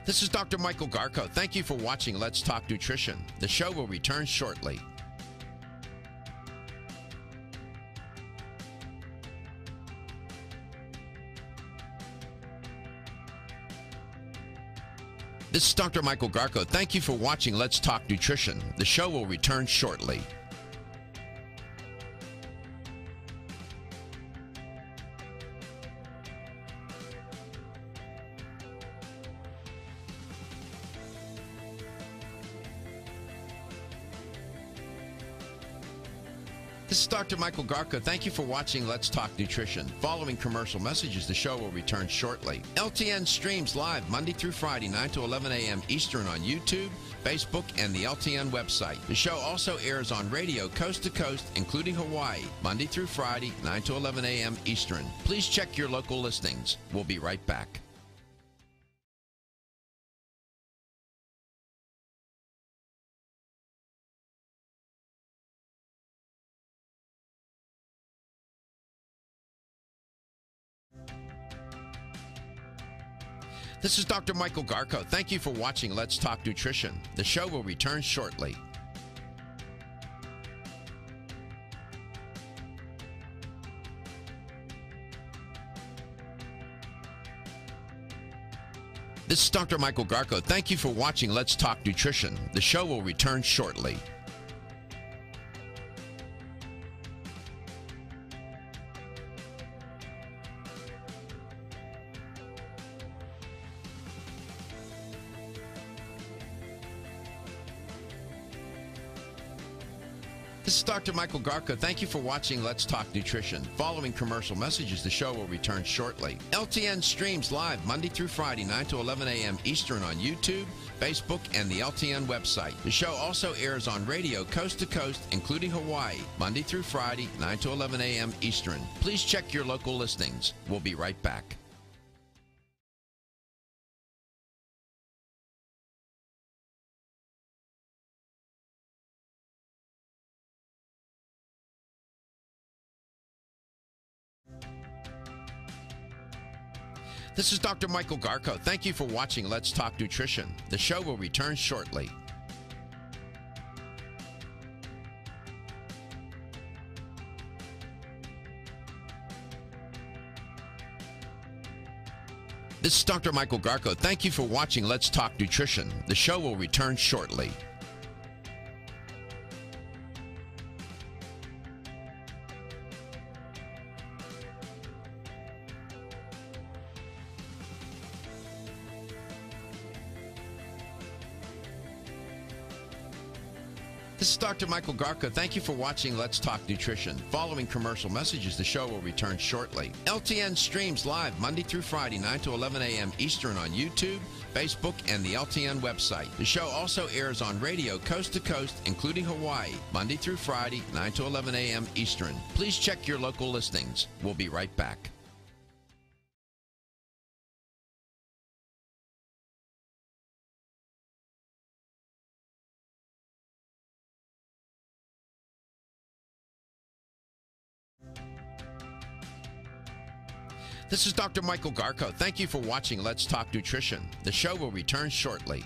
This is Dr. Michael Garko. Thank you for watching Let's Talk Nutrition. The show will return shortly. This is Dr. Michael Garko. Thank you for watching Let's Talk Nutrition. The show will return shortly. This is Dr. Michael Garko. Thank you for watching Let's Talk Nutrition. Following commercial messages, the show will return shortly. LTN streams live Monday through Friday, 9 to 11 a.m. Eastern on YouTube, Facebook, and the LTN website. The show also airs on radio coast to coast, including Hawaii, Monday through Friday, 9 to 11 a.m. Eastern. Please check your local listings. We'll be right back. This is Dr. Michael Garko. Thank you for watching Let's Talk Nutrition. The show will return shortly. This is Dr. Michael Garko. Thank you for watching Let's Talk Nutrition. The show will return shortly. This is Dr. Michael Garko. Thank you for watching Let's Talk Nutrition. Following commercial messages, the show will return shortly. LTN streams live Monday through Friday, 9 to 11 a.m. Eastern on YouTube, Facebook, and the LTN website. The show also airs on radio coast to coast, including Hawaii, Monday through Friday, 9 to 11 a.m. Eastern. Please check your local listings. We'll be right back. This is Dr. Michael Garko. Thank you for watching Let's Talk Nutrition. The show will return shortly. This is Dr. Michael Garko. Thank you for watching Let's Talk Nutrition. The show will return shortly. This is Dr. Michael Garko. Thank you for watching Let's Talk Nutrition. Following commercial messages, the show will return shortly. LTN streams live Monday through Friday, 9 to 11 a.m. Eastern on YouTube, Facebook, and the LTN website. The show also airs on radio coast to coast, including Hawaii, Monday through Friday, 9 to 11 a.m. Eastern. Please check your local listings. We'll be right back. This is Dr. Michael Garko. Thank you for watching Let's Talk Nutrition. The show will return shortly.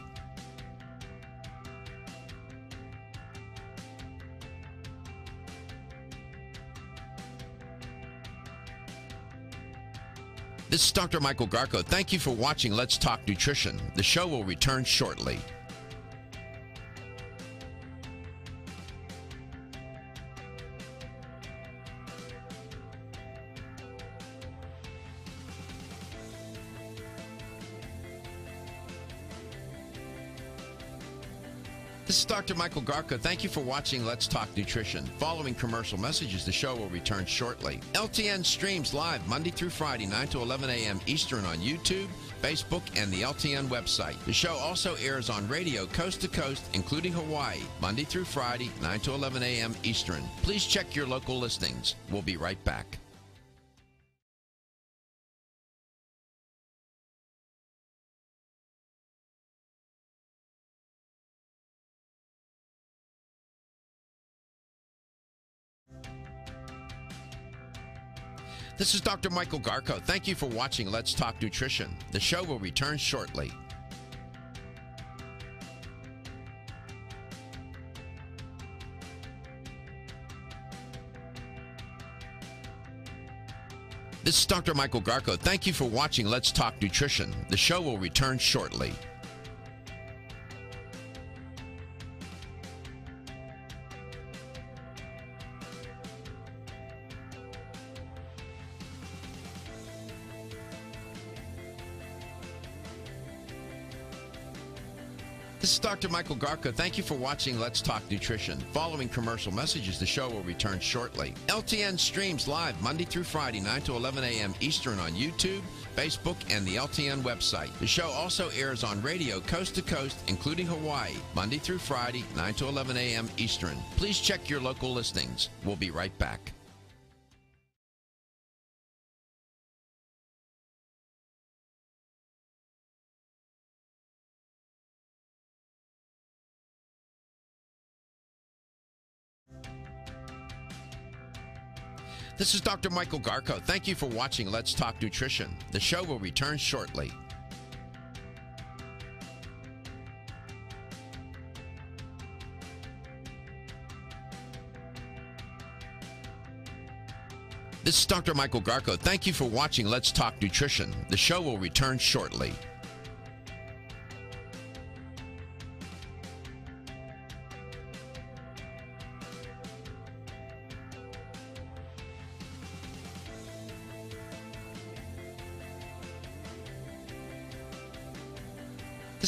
This is Dr. Michael Garko. Thank you for watching Let's Talk Nutrition. The show will return shortly. This is Dr. Michael Garko. Thank you for watching Let's Talk Nutrition. Following commercial messages, the show will return shortly. LTN streams live Monday through Friday, 9 to 11 a.m. Eastern on YouTube, Facebook, and the LTN website. The show also airs on radio coast to coast, including Hawaii, Monday through Friday, 9 to 11 a.m. Eastern. Please check your local listings. We'll be right back. This is Dr. Michael Garko. Thank you for watching Let's Talk Nutrition. The show will return shortly. This is Dr. Michael Garko. Thank you for watching Let's Talk Nutrition. The show will return shortly. This is Dr. Michael Garko. Thank you for watching Let's Talk Nutrition. Following commercial messages, the show will return shortly. LTN streams live Monday through Friday, 9 to 11 a.m. Eastern on YouTube, Facebook, and the LTN website. The show also airs on radio coast to coast, including Hawaii, Monday through Friday, 9 to 11 a.m. Eastern. Please check your local listings. We'll be right back. This is Dr. Michael Garko. Thank you for watching Let's Talk Nutrition. The show will return shortly. This is Dr. Michael Garko. Thank you for watching Let's Talk Nutrition. The show will return shortly.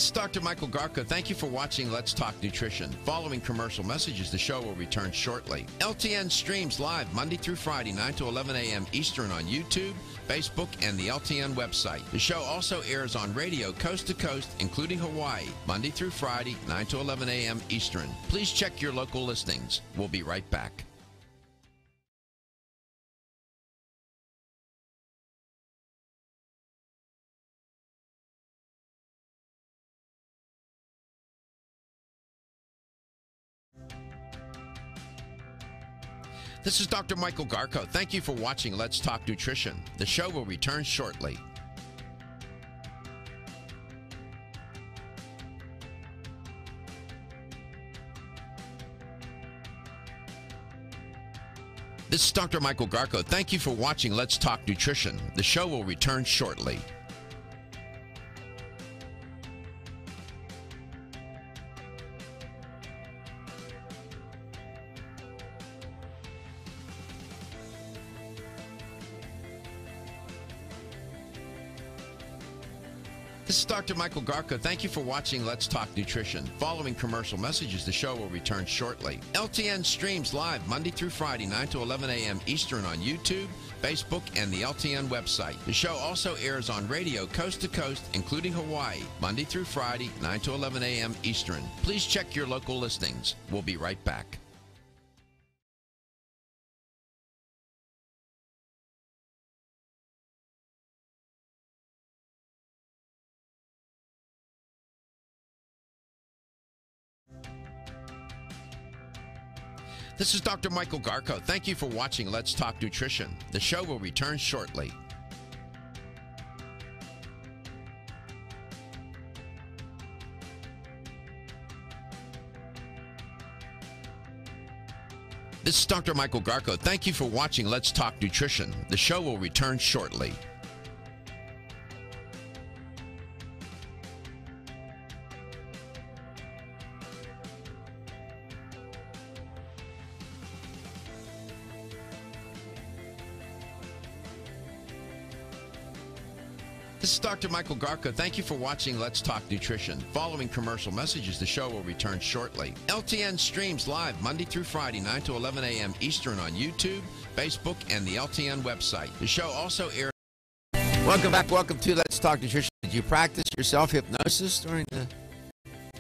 This is Dr. Michael Garko. Thank you for watching Let's Talk Nutrition. Following commercial messages, the show will return shortly. LTN streams live Monday through Friday, 9 to 11 a.m. Eastern on YouTube, Facebook, and the LTN website. The show also airs on radio coast to coast, including Hawaii, Monday through Friday, 9 to 11 a.m. Eastern. Please check your local listings. We'll be right back. This is Dr. Michael Garko. Thank you for watching Let's Talk Nutrition. The show will return shortly. This is Dr. Michael Garko. Thank you for watching Let's Talk Nutrition. The show will return shortly. This is Dr. Michael Garko. Thank you for watching Let's Talk Nutrition. Following commercial messages, the show will return shortly. LTN streams live Monday through Friday, 9 to 11 a.m. Eastern on YouTube, Facebook, and the LTN website. The show also airs on radio coast to coast, including Hawaii, Monday through Friday, 9 to 11 a.m. Eastern. Please check your local listings. We'll be right back. This is Dr. Michael Garko. Thank you for watching Let's Talk Nutrition. The show will return shortly. This is Dr. Michael Garko. Thank you for watching Let's Talk Nutrition. The show will return shortly. This is Dr. Michael Garko. Thank you for watching Let's Talk Nutrition. Following commercial messages, the show will return shortly. LTN streams live Monday through Friday, 9 to 11 a.m. Eastern on YouTube, Facebook, and the LTN website. The show also airs Welcome back. Welcome to Let's Talk Nutrition. Did you practice your self-hypnosis during the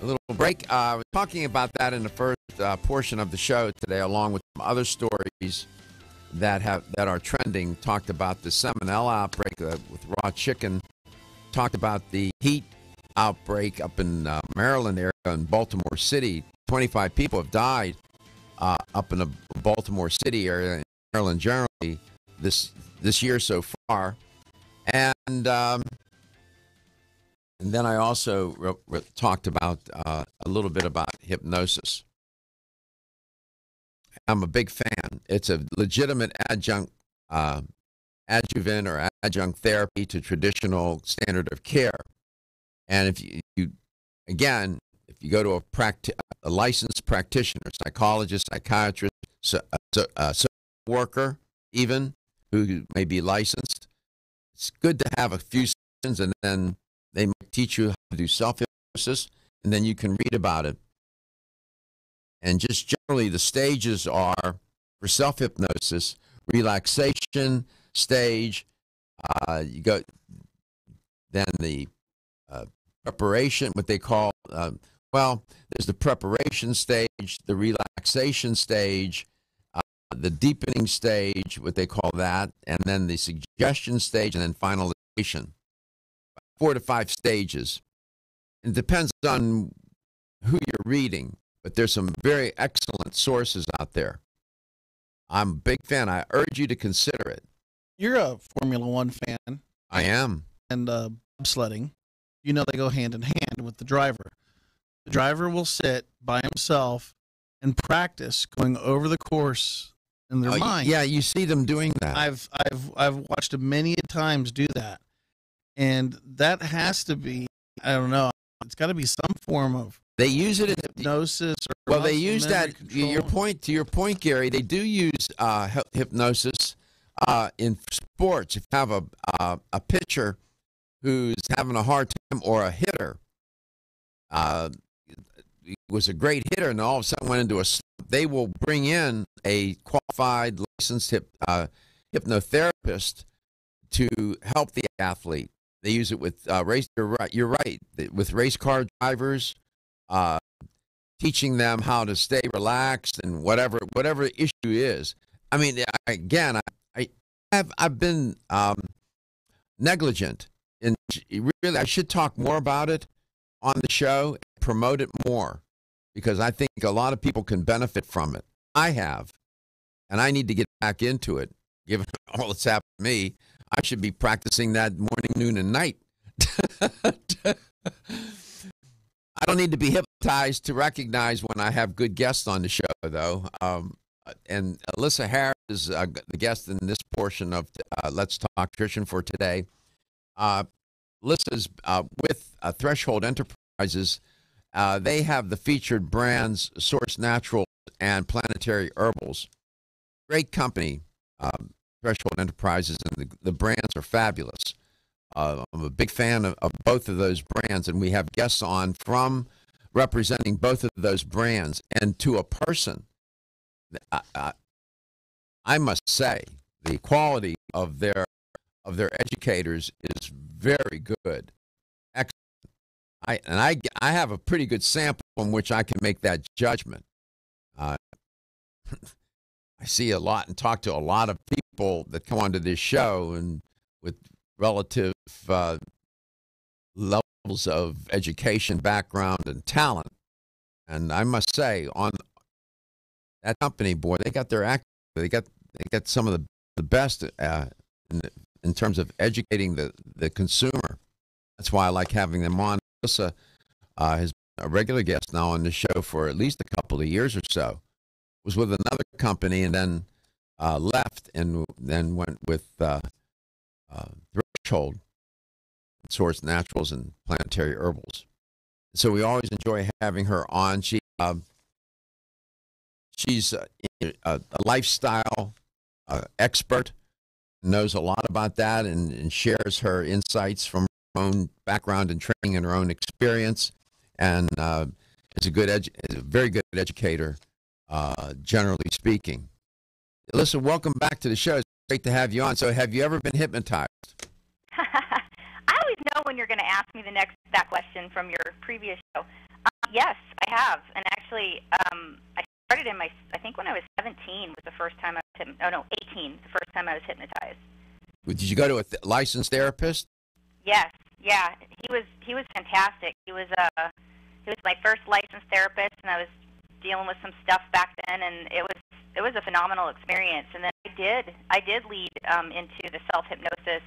little break? We're talking about that in the first portion of the show today, along with some other stories that are trending. Talked about the Salmonella outbreak with raw chicken. Talked about the heat outbreak up in Maryland area in Baltimore City. 25 people have died up in the Baltimore City area in Maryland generally this year so far. And then I also talked about a little bit about hypnosis. I'm a big fan. It's a legitimate adjunct, adjuvant or adjunct therapy to traditional standard of care. And if you go to a licensed practitioner, psychologist, psychiatrist, social worker, even who may be licensed, it's good to have a few sessions, and then they might teach you how to do self-hypnosis, and then you can read about it. And just generally, the stages are for self-hypnosis: relaxation stage. You go then the preparation, what they call there's the preparation stage, the relaxation stage, the deepening stage, what they call that, and then the suggestion stage, and then finalization. 4 to 5 stages. It depends on who you're reading, but there's some very excellent sources out there. I'm a big fan. I urge you to consider it. You're a Formula One fan. I am. And bobsledding, you know, they go hand in hand with the driver. The driver will sit by himself and practice going over the course in their mind. Yeah, you see them doing that. I've watched them many times do that, and that has to be, I don't know, it's got to be some form of they use it in hypnosis. Or well, they use that. Control. To your point, Gary. They do use hypnosis in sports. If you have a pitcher who's having a hard time, or a hitter, was a great hitter and all of a sudden went into a slump, they will bring in a qualified, licensed hypnotherapist to help the athlete. They use it with race. You're right. With race car drivers, teaching them how to stay relaxed and whatever the issue is. I mean, I've been negligent, and really I should talk more about it on the show, and promote it more, because I think a lot of people can benefit from it. I have, and I need to get back into it. Given all that's happened to me, I should be practicing that morning, noon, and night. I don't need to be hypnotized to recognize when I have good guests on the show, though. And Alyssa Harris is the guest in this portion of Let's Talk Nutrition for today. Alyssa's with Threshold Enterprises. They have the featured brands Source Naturals and Planetary Herbals. Great company, Threshold Enterprises, and the brands are fabulous. I'm a big fan of both of those brands, and we have guests on from representing both of those brands. And to a person, I must say the quality of their educators is very good. I have a pretty good sample from which I can make that judgment. I see a lot and talk to a lot of people that come onto this show and with relative levels of education, background, and talent. And I must say, on that company, boy, they got their act. They got some of the best in terms of educating the consumer. That's why I like having them on. Alyssa has been a regular guest now on the show for at least a couple of years or so. Was with another company and then left, and then went with Threshold, Source Naturals, and Planetary Herbals. So we always enjoy having her on. She's a lifestyle expert, knows a lot about that, and shares her insights from her own background and training and her own experience, and is a very good educator, generally speaking. Alyssa, welcome back to the show. It's great to have you on. So have you ever been hypnotized? I always know when you're going to ask me that question from your previous show. Yes, I have, and actually, I started I think when I was 17 was the first time I was 18, the first time I was hypnotized. Did you go to a licensed therapist? Yes, yeah, he was fantastic. He was my first licensed therapist, and I was dealing with some stuff back then, and it was a phenomenal experience. And then I did lead into the self-hypnosis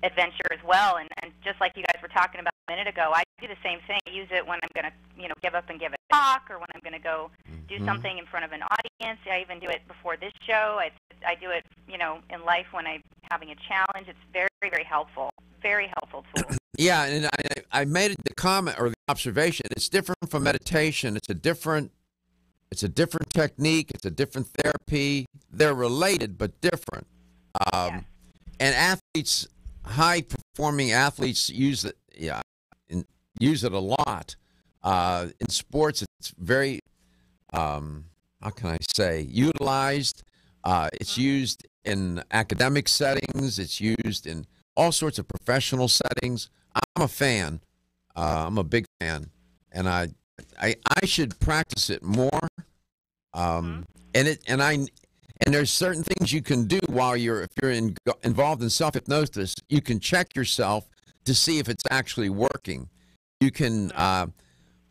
adventure as well, and just like you guys were talking about a minute ago, I do the same thing. I use it when I'm going to, give up and give a talk, or when I'm going to go do something in front of an audience. I even do it before this show. I do it, in life when I'm having a challenge. It's very, very helpful. Very helpful tool. Yeah, and I made the comment or the observation. It's different from meditation. It's a different technique. It's a different therapy. They're related but different. And athletes, high-performing athletes, use it. Yeah, use it a lot. In sports, it's very, how can I say, utilized. It's used in academic settings. It's used in all sorts of professional settings. I'm a fan. I'm a big fan, and I should practice it more. And there's certain things you can do while if you're involved in self-hypnosis. You can check yourself to see if it's actually working. You can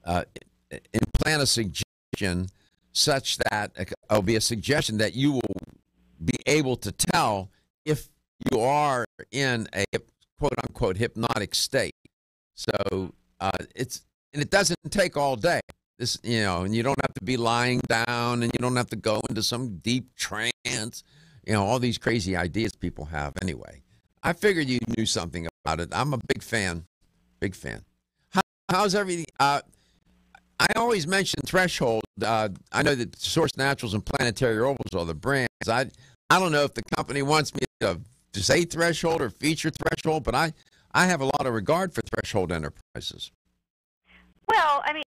implant a suggestion such that it'll be a suggestion that you will be able to tell if you are in a quote-unquote hypnotic state. So it doesn't take all day. And you don't have to be lying down, and you don't have to go into some deep trance. All these crazy ideas people have. Anyway, I figured you knew something about it. I'm a big fan. Big fan. How's everything? I always mention Threshold. I know that Source Naturals and Planetary Herbals are the brands. I don't know if the company wants me to say Threshold or feature Threshold, but I have a lot of regard for Threshold Enterprises. Well, I mean,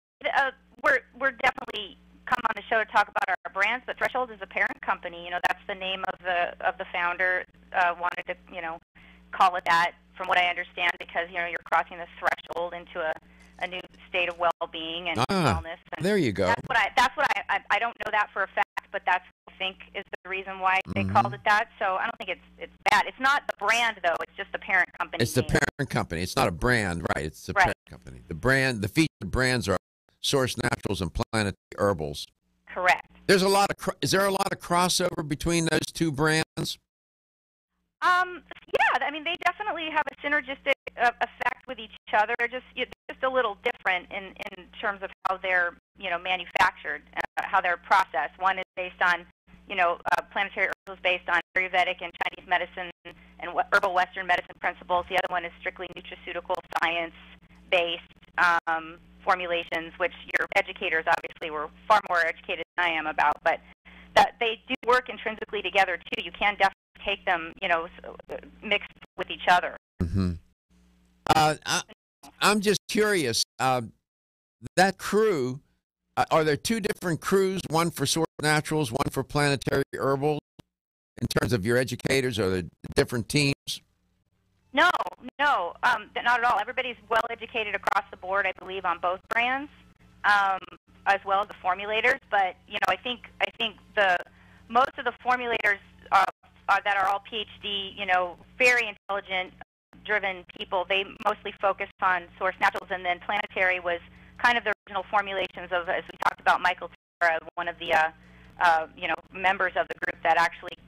we're definitely come on the show to talk about our brands, but Threshold is a parent company. That's the name of the founder. Wanted to call it that, from what I understand, because you're crossing the threshold into a new state of well-being and wellness. And there you go. That's what I don't know that for a fact, but that's what I think is the reason why they called it that. So I don't think it's that. It's not the brand, though. It's just the parent company. It's the parent company. It's not a brand, right? It's the parent company. The featured brands are Source Naturals and Planetary Herbals. Correct. Is there a lot of crossover between those two brands? Yeah, I mean, they definitely have a synergistic effect with each other. They're just a little different in terms of how they're manufactured, how they're processed. One is based on Planetary Herbals is based on Ayurvedic and Chinese medicine and herbal Western medicine principles. The other one is strictly nutraceutical science-based formulations, which your educators obviously were far more educated than I am about, but that they do work intrinsically together too. You can definitely take them, mixed with each other. Mm-hmm. I'm just curious. That crew, are there two different crews? One for Source Naturals, one for Planetary Herbals. In terms of your educators, are there different teams? No, not at all. Everybody's well educated across the board, I believe, on both brands, as well as the formulators. But I think the most of the formulators that are all PhD, very intelligent, driven people. They mostly focus on Source Naturals, and then Planetary was kind of the original formulations of, as we talked about, Michael Tara, one of the members of the group that actually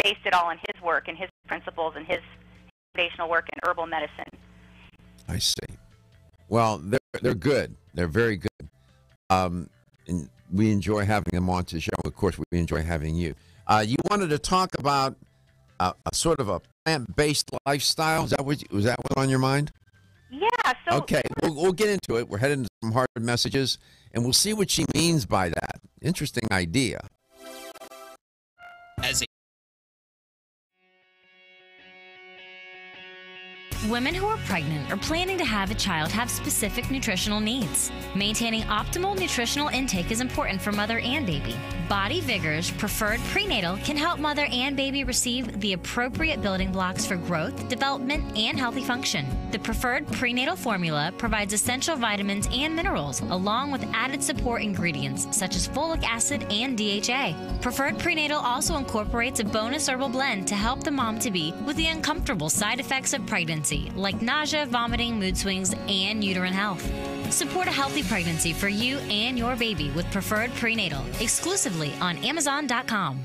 based it all on his work and his principles and his foundational work in herbal medicine. I see. Well, they're good. They're very good. And we enjoy having them on to the show. Of course, we enjoy having you. You wanted to talk about a sort of a plant-based lifestyle. Was that what on your mind? Yeah. So okay, we'll get into it. We're heading to some hard messages, and we'll see what she means by that. Interesting idea. Women who are pregnant or planning to have a child have specific nutritional needs. Maintaining optimal nutritional intake is important for mother and baby. Body Vigor's Preferred Prenatal can help mother and baby receive the appropriate building blocks for growth, development, and healthy function. The Preferred Prenatal formula provides essential vitamins and minerals, along with added support ingredients such as folic acid and DHA. Preferred Prenatal also incorporates a bonus herbal blend to help the mom-to-be with the uncomfortable side effects of pregnancy, like nausea, vomiting, mood swings, and uterine health. Support a healthy pregnancy for you and your baby with Preferred Prenatal, exclusively on Amazon.com.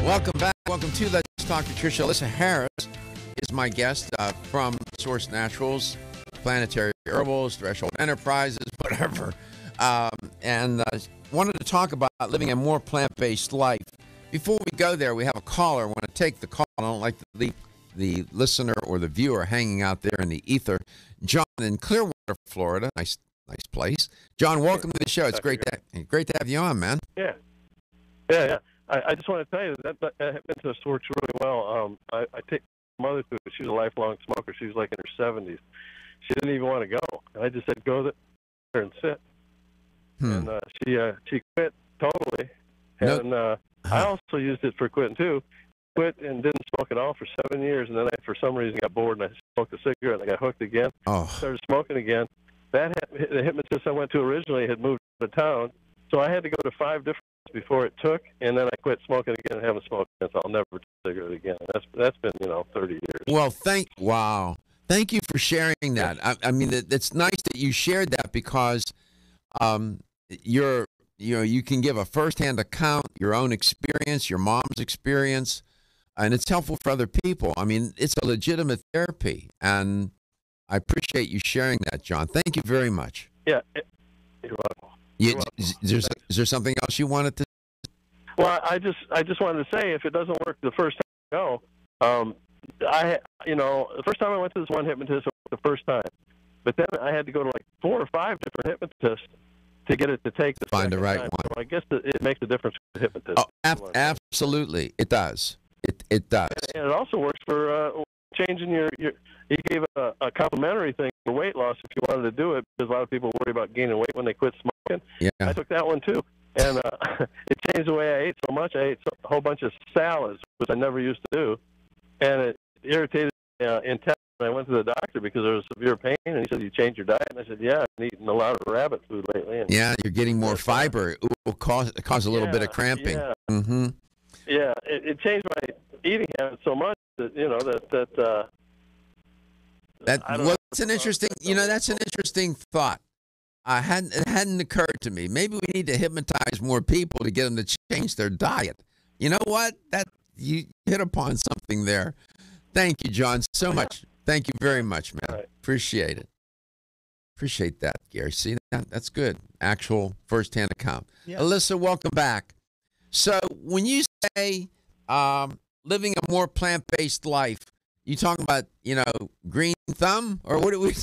Welcome back. Welcome to Let's Talk Nutrition. Alyssa Harris is my guest from Source Naturals, Planetary Herbals, Threshold Enterprises, whatever. And wanted to talk about living a more plant-based life. Before we go there, we have a caller. I want to take the call. I don't like to leave the listener or the viewer hanging out there in the ether. John in Clearwater, Florida. Nice place. John, welcome to the show. It's great to have you on, man. Yeah. I just want to tell you that Hypnotist works really well. I take my mother to it. She's a lifelong smoker. She's like in her 70s. She didn't even want to go. I just said, go there and sit. And she quit totally. And I also used it for quitting too. Quit and didn't smoke at all for 7 years, and then I, for some reason, got bored and I smoked a cigarette and I got hooked again. Started smoking again. The hypnotist I went to originally had moved out of town, so I had to go to 5 different before it took, and then I quit smoking again and haven't smoked since. I'll never take a cigarette again. That's been 30 years. Well, thank you for sharing that. I mean, it's nice that you shared that because you can give a firsthand account, your own experience, your mom's experience, and it's helpful for other people. I mean, it's a legitimate therapy, and I appreciate you sharing that, John. Thank you very much. Yeah, you're welcome. Is there something else you wanted to? Well, I just wanted to say, if it doesn't work the first time I go, the first time I went to this one hypnotist, it was the first time, but then I had to go to like 4 or 5 different hypnotists to get it to take the find the right time. one. So I guess it makes a difference with the hypnotist. Oh, absolutely, it does. It does. And it also works for changing your. He gave a complimentary thing for weight loss if you wanted to do it, because a lot of people worry about gaining weight when they quit smoking. Yeah. I took that one too, and it changed the way I ate so much. I ate a whole bunch of salads, which I never used to do, and it irritated my intestine. I went to the doctor because there was severe pain, and he said, "You changed your diet?" And I said, "Yeah, I've been eating a lot of rabbit food lately." And yeah, you're getting more fiber. It will cause a little bit of cramping. Yeah, yeah, it changed my eating habits so much that that's an interesting. That's an interesting thought. It hadn't occurred to me. Maybe we need to hypnotize more people to get them to change their diet. You know what? That you hit upon something there. Thank you, John, so much. Thank you very much, man. Right. Appreciate it. Appreciate that, Gary. See that? That's good. Actual first-hand account. Yeah. Alyssa, welcome back. So when you say living a more plant-based life, you talking about, green thumb, or what are we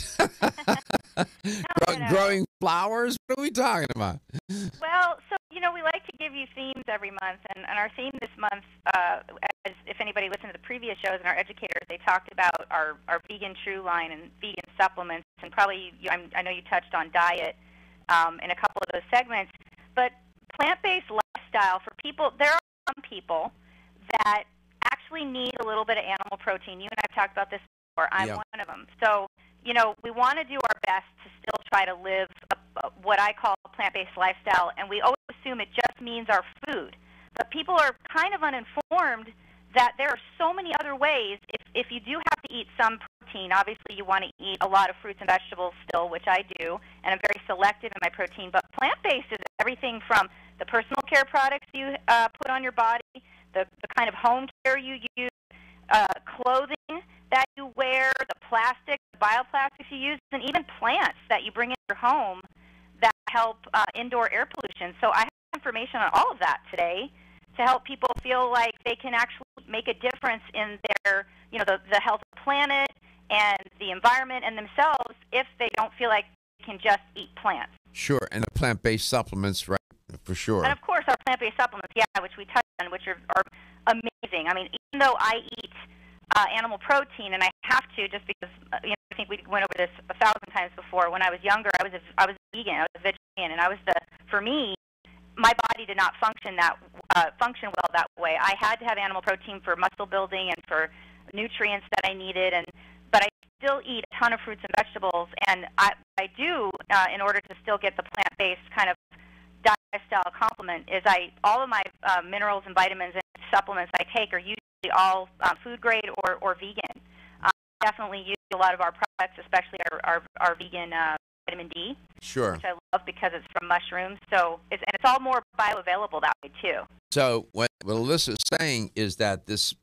growing flowers? What are we talking about? Well, so we like to give you themes every month, and our theme this month, as if anybody listened to the previous shows and our educators, they talked about our Vegan True line and vegan supplements, and probably I know you touched on diet in a couple of those segments, but plant-based lifestyle for people. There are some people that actually need a little bit of animal protein. You and I have talked about this before. I'm one of them. So, we want to do our best to still try to live what I call a plant-based lifestyle, and we always assume it just means our food. But people are kind of uninformed that there are so many other ways. If you do have to eat some protein, obviously you want to eat a lot of fruits and vegetables still, which I do, and I'm very selective in my protein. But plant-based is everything from the personal care products you put on your body, the kind of home care you use, clothing that you wear, the plastic, the bioplastics you use, and even plants that you bring into your home that help indoor air pollution. So I have information on all of that today to help people feel like they can actually make a difference in their, the health of the planet and the environment and themselves if they don't feel like they can just eat plants. Sure, and the plant-based supplements, right, for sure. And of course our plant-based supplements, which we touched on, which are amazing. I mean, even though I eat animal protein, and I have to just because, I think we went over this 1,000 times before. When I was younger, I was a vegan, I was a vegetarian, and for me, my body did not function well that way. I had to have animal protein for muscle building and for nutrients that I needed, but I still eat a ton of fruits and vegetables, and I do, in order to still get the plant-based kind of lifestyle complement, is all of my minerals and vitamins and supplements I take are usually all food grade or vegan. Definitely use a lot of our products, especially our vegan vitamin D, sure, which I love because it's from mushrooms. So it's all more bioavailable that way too. So what Alyssa's saying is that this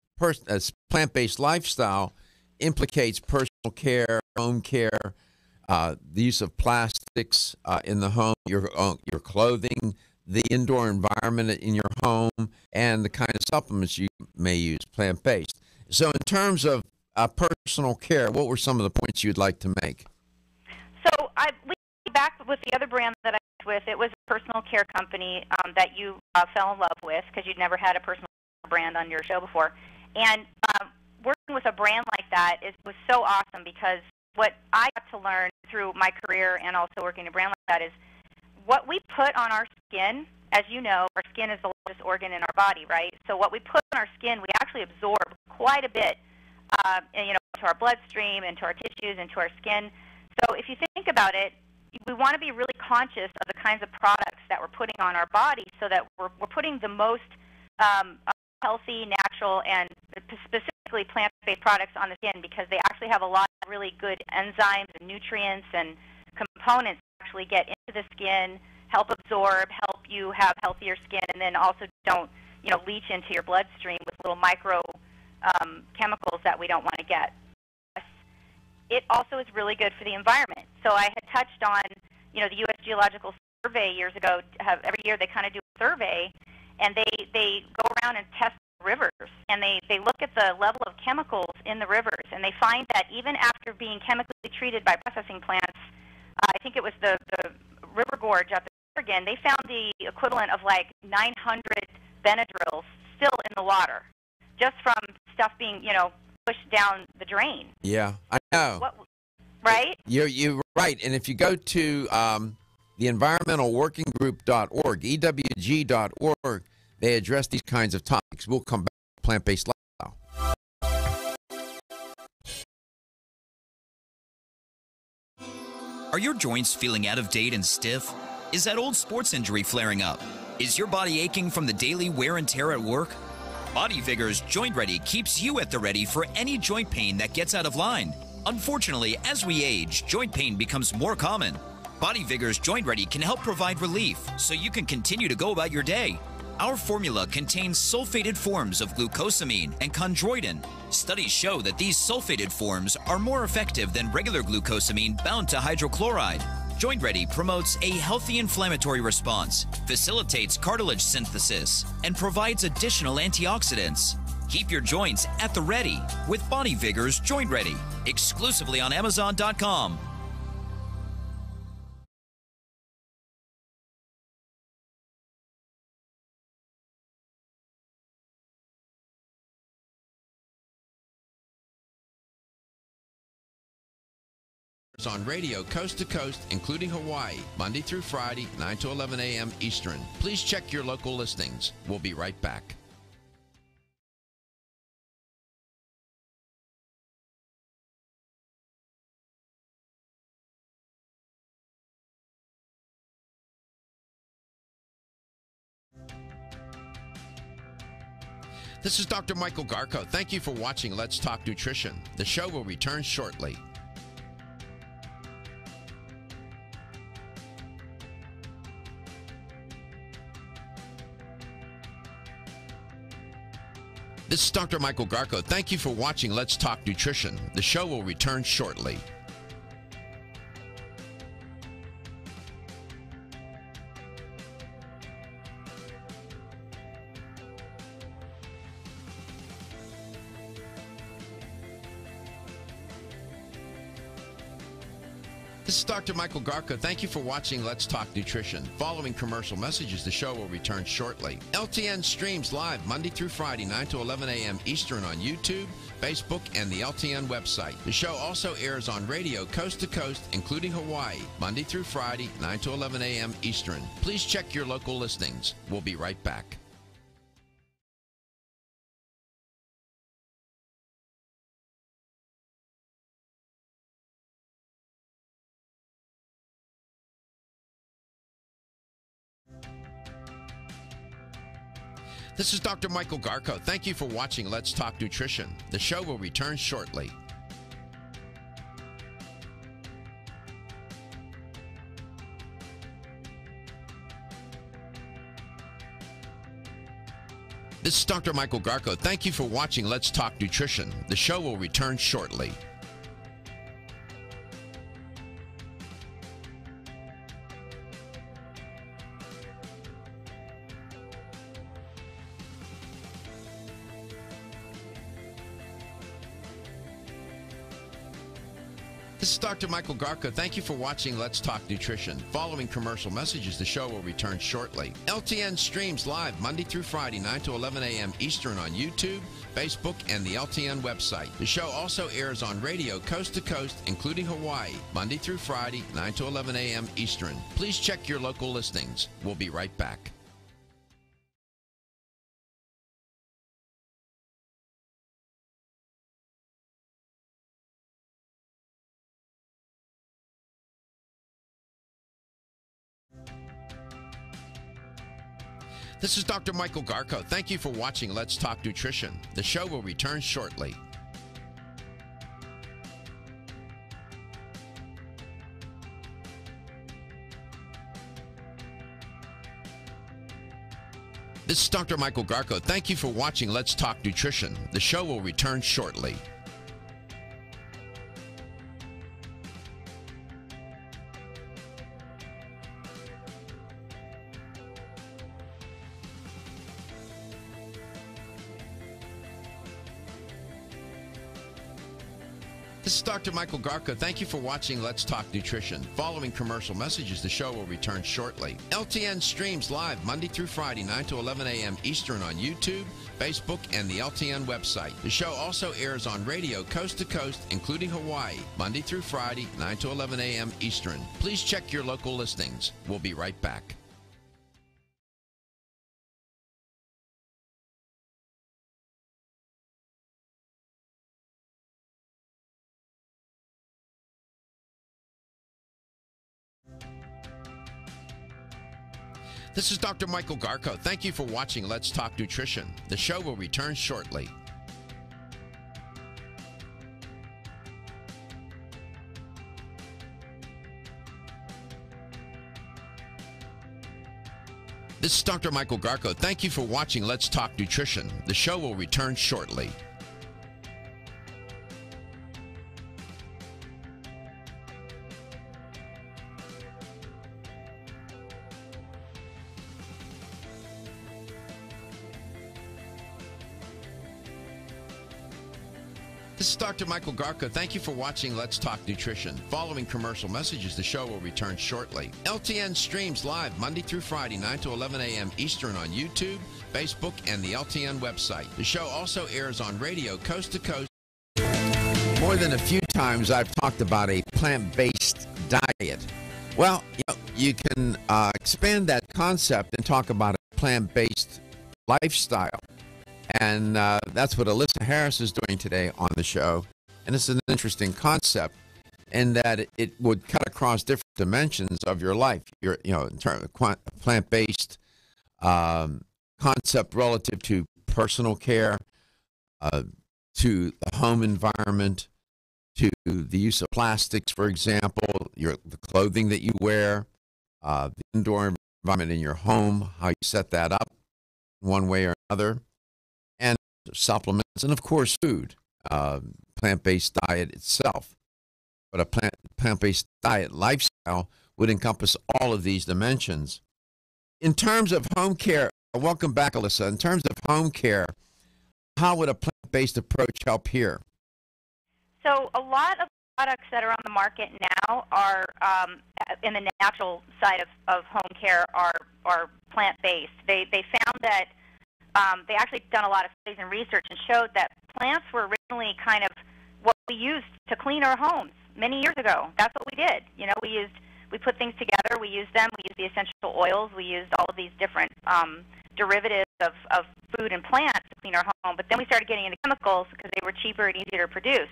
plant-based lifestyle implicates personal care, home care, the use of plastics in the home, your clothing, the indoor environment in your home, and the kind of supplements you may use, plant-based. So in terms of personal care, what were some of the points you'd like to make? So we back with the other brand that I was with. It was a personal care company that you fell in love with because you'd never had a personal brand on your show before. And working with a brand like that was so awesome because what I got to learn through my career and also working a brand like that is what we put on our skin. As you know, our skin is the largest organ in our body, right? So what we put on our skin, we actually absorb quite a bit, into our bloodstream, into our tissues, into our skin. So if you think about it, we want to be really conscious of the kinds of products that we're putting on our body so that we're putting the most healthy, natural, and specifically plant-based products on the skin because they actually have a lot of really good enzymes and nutrients and components that actually get into the skin, help absorb, help you have healthier skin, and then also don't, leach into your bloodstream with little micro chemicals that we don't want to get. It also is really good for the environment. So I had touched on, the U.S. Geological Survey years ago. Every year they kind of do a survey, and they go around and test rivers, and they look at the level of chemicals in the rivers, and they find that even after being chemically treated by processing plants, I think it was the River Gorge up in Oregon, they found the equivalent of like 900 Benadryls still in the water, just from stuff being, pushed down the drain. Yeah, I know. Right? You're right. And if you go to the environmentalworkinggroup.org, EWG.org, they address these kinds of topics. We'll come back to plant-based lifestyle. Are your joints feeling out of date and stiff? Is that old sports injury flaring up? Is your body aching from the daily wear and tear at work? Body Vigor's Joint Ready keeps you at the ready for any joint pain that gets out of line. Unfortunately, as we age, joint pain becomes more common. Body Vigor's Joint Ready can help provide relief so you can continue to go about your day. Our formula contains sulfated forms of glucosamine and chondroitin. Studies show that these sulfated forms are more effective than regular glucosamine bound to hydrochloride. Joint Ready promotes a healthy inflammatory response, facilitates cartilage synthesis, and provides additional antioxidants. Keep your joints at the ready with Body Vigor's Joint Ready, exclusively on Amazon.com. On radio coast to coast, including Hawaii, Monday through Friday, 9 to 11 a.m. Eastern. Please check your local listings. We'll be right back. This is Dr. Michael Garko. Thank you for watching Let's Talk Nutrition. The show will return shortly. This is Dr. Michael Garko. Thank you for watching Let's Talk Nutrition. The show will return shortly. This is Dr. Michael Garko. Thank you for watching Let's Talk Nutrition. Following commercial messages, the show will return shortly. LTN streams live Monday through Friday, 9 to 11 a.m. Eastern on YouTube, Facebook, and the LTN website. The show also airs on radio coast to coast, including Hawaii, Monday through Friday, 9 to 11 a.m. Eastern. Please check your local listings. We'll be right back. This is Dr. Michael Garko. Thank you for watching Let's Talk Nutrition. The show will return shortly. This is Dr. Michael Garko. Thank you for watching Let's Talk Nutrition. The show will return shortly. This This is Dr. Michael Garko. Thank you for watching Let's Talk Nutrition. Following commercial messages, the show will return shortly. LTN streams live Monday through Friday, 9 to 11 a.m. Eastern on YouTube, Facebook, and the LTN website. The show also airs on radio coast to coast, including Hawaii, Monday through Friday, 9 to 11 a.m. Eastern. Please check your local listings. We'll be right back. This is Dr. Michael Garko. Thank you for watching Let's Talk Nutrition. The show will return shortly. This is Dr. Michael Garko. Thank you for watching Let's Talk Nutrition. The show will return shortly. This is Dr. Michael Garko. Thank you for watching Let's Talk Nutrition. Following commercial messages, the show will return shortly. LTN streams live Monday through Friday, 9 to 11 a.m. Eastern on YouTube, Facebook, and the LTN website. The show also airs on radio coast to coast, including Hawaii, Monday through Friday, 9 to 11 a.m. Eastern. Please check your local listings. We'll be right back. This is Dr. Michael Garko. Thank you for watching Let's Talk Nutrition. The show will return shortly. This is Dr. Michael Garko. Thank you for watching Let's Talk Nutrition. The show will return shortly. This is Dr. Michael Garko. Thank you for watching Let's Talk Nutrition. Following commercial messages, the show will return shortly. LTN streams live Monday through Friday, 9 to 11 a.m. Eastern on YouTube, Facebook, and the LTN website. The show also airs on radio coast to coast. More than a few times, I've talked about a plant-based diet. Well, you can expand that concept and talk about a plant-based lifestyle. And that's what Alyssa Harris is doing today on the show. And it's an interesting concept in that it would cut across different dimensions of your life. In terms of plant-based concept relative to personal care, to the home environment, to the use of plastics, for example, the clothing that you wear, the indoor environment in your home, how you set that up one way or another. Supplements, and of course food, plant-based diet itself. But a plant-based diet lifestyle would encompass all of these dimensions. In terms of home care, welcome back, Alyssa. In terms of home care, how would a plant-based approach help here? So a lot of products that are on the market now are in the natural side of home care are plant-based. They found that they actually done a lot of studies and research and showed that plants were originally kind of what we used to clean our homes many years ago. That's what we did. We put things together, we used them, we used the essential oils, we used all of these different derivatives of food and plants to clean our home, but then we started getting into chemicals because they were cheaper and easier to produce.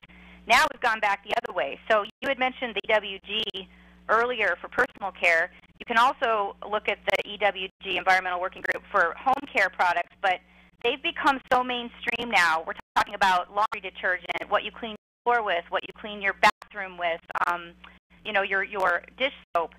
Now we've gone back the other way. So you had mentioned the EWG earlier for personal care. You can also look at the EWG, Environmental Working Group, for home care products, but they've become so mainstream now. We're talking about laundry detergent, what you clean your floor with, what you clean your bathroom with, your dish soap.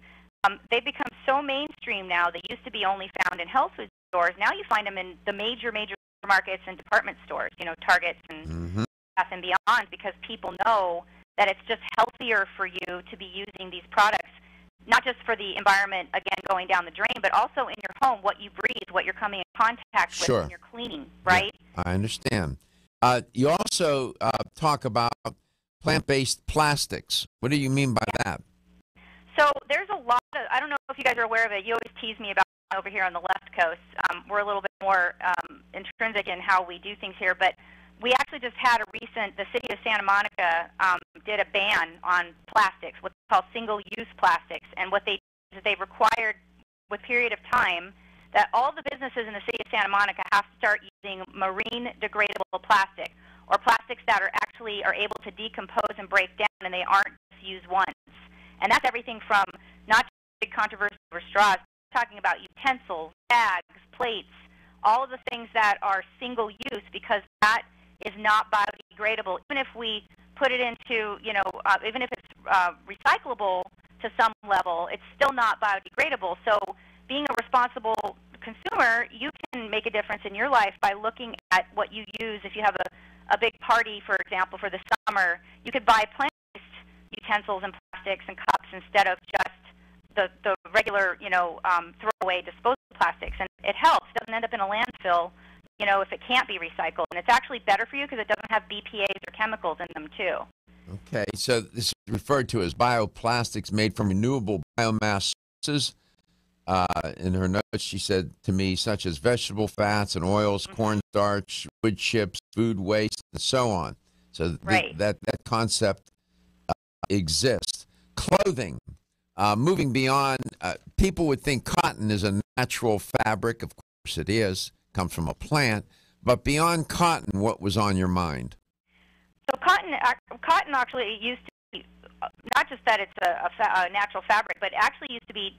They've become so mainstream now. They used to be only found in health food stores. Now you find them in the major supermarkets and department stores, Targets and Bath and Beyond, because people know that it's just healthier for you to be using these products, not just for the environment, again, going down the drain, but also in your home, what you breathe, what you're coming in contact with when you're cleaning, right? Yeah, I understand. You also talk about Plant-based plastics. What do you mean by that? So there's a lot of, I don't know if you guys are aware of it. You always tease me about over here on the left coast. We're a little bit more intrinsic in how we do things here, but we actually just had the city of Santa Monica did a ban on plastics, what's called single-use plastics. And what they did is they required, with period of time, that all the businesses in the city of Santa Monica have to start using marine degradable plastic, or plastics that are able to decompose and break down, and they aren't just used once. And that's everything from not just big controversy over straws, talking about utensils, bags, plates, all of the things that are single use, because that is not biodegradable. Even if we put it into, even if it's recyclable to some level, it's still not biodegradable. So being a responsible consumer, you can make a difference in your life by looking at what you use. If you have a big party, for example, for the summer, you could buy plant-based utensils and plastics and cups instead of just the regular, throwaway disposable plastics. And it helps. It doesn't end up in a landfill, if it can't be recycled. And it's actually better for you because it doesn't have BPAs or chemicals in them, too. Okay, so this is referred to as bioplastics made from renewable biomass sources. In her notes, she said to me, such as vegetable fats and oils, cornstarch, wood chips, food waste, and so on. So that concept exists. Clothing, moving beyond, people would think cotton is a natural fabric. Of course it is, comes from a plant. But beyond cotton, what was on your mind? So cotton actually used to be, not just that it's a natural fabric, but actually used to be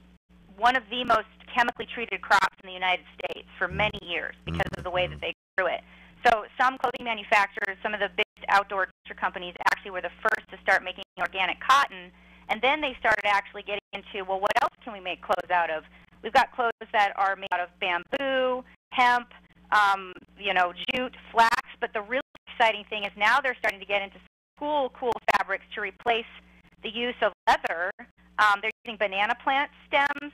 one of the most chemically treated crops in the United States for many years because of the way that they grew it. So some clothing manufacturers, some of the biggest outdoor companies actually were the first to start making organic cotton, and then they started actually getting into, well, what else can we make clothes out of? We've got clothes that are made out of bamboo, hemp, jute, flax, but the really exciting thing is now they're starting to get into cool fabrics to replace the use of leather. They're using banana plant stems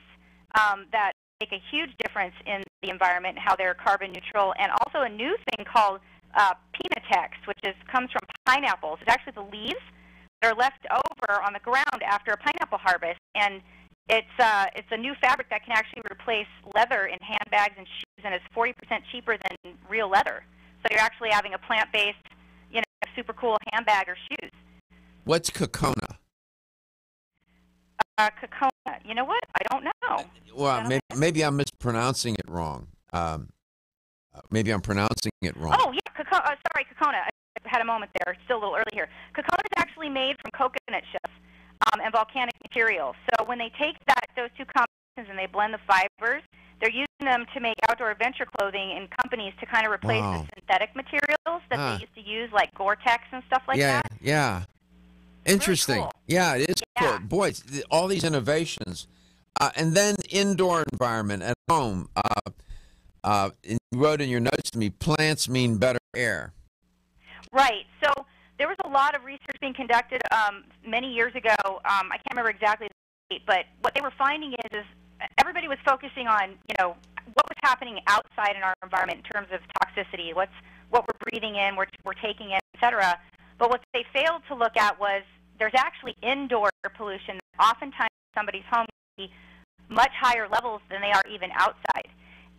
that make a huge difference in the environment and how they're carbon neutral, and also a new thing called Pinatex, which comes from pineapples. It's actually the leaves that are left over on the ground after a pineapple harvest, and it's a new fabric that can actually replace leather in handbags and shoes, and it's 40% cheaper than real leather. So you're actually having a plant-based, super cool handbag or shoes. What's Kokona? Kokona. You know what? I don't know. Well, maybe I'm mispronouncing it wrong. Maybe I'm pronouncing it wrong. Oh, yeah. Sorry, Kokona. I had a moment there. It's still a little early here. Kokona is actually made from coconut shells and volcanic materials. So when they take those two combinations and they blend the fibers, they're using them to make outdoor adventure clothing in companies to kind of replace the synthetic materials that they used to use, like Gore-Tex and stuff like that. Yeah. Interesting. Really cool. Yeah, it is cool. Boy, all these innovations. And then indoor environment at home. You wrote in your notes to me, plants mean better air. Right. So there was a lot of research being conducted many years ago. I can't remember exactly the date, but what they were finding is everybody was focusing on, what was happening outside in our environment in terms of toxicity, what we're breathing in, we're taking in, etc. But what they failed to look at was there's actually indoor air pollution. Oftentimes somebody's home can be much higher levels than they are even outside.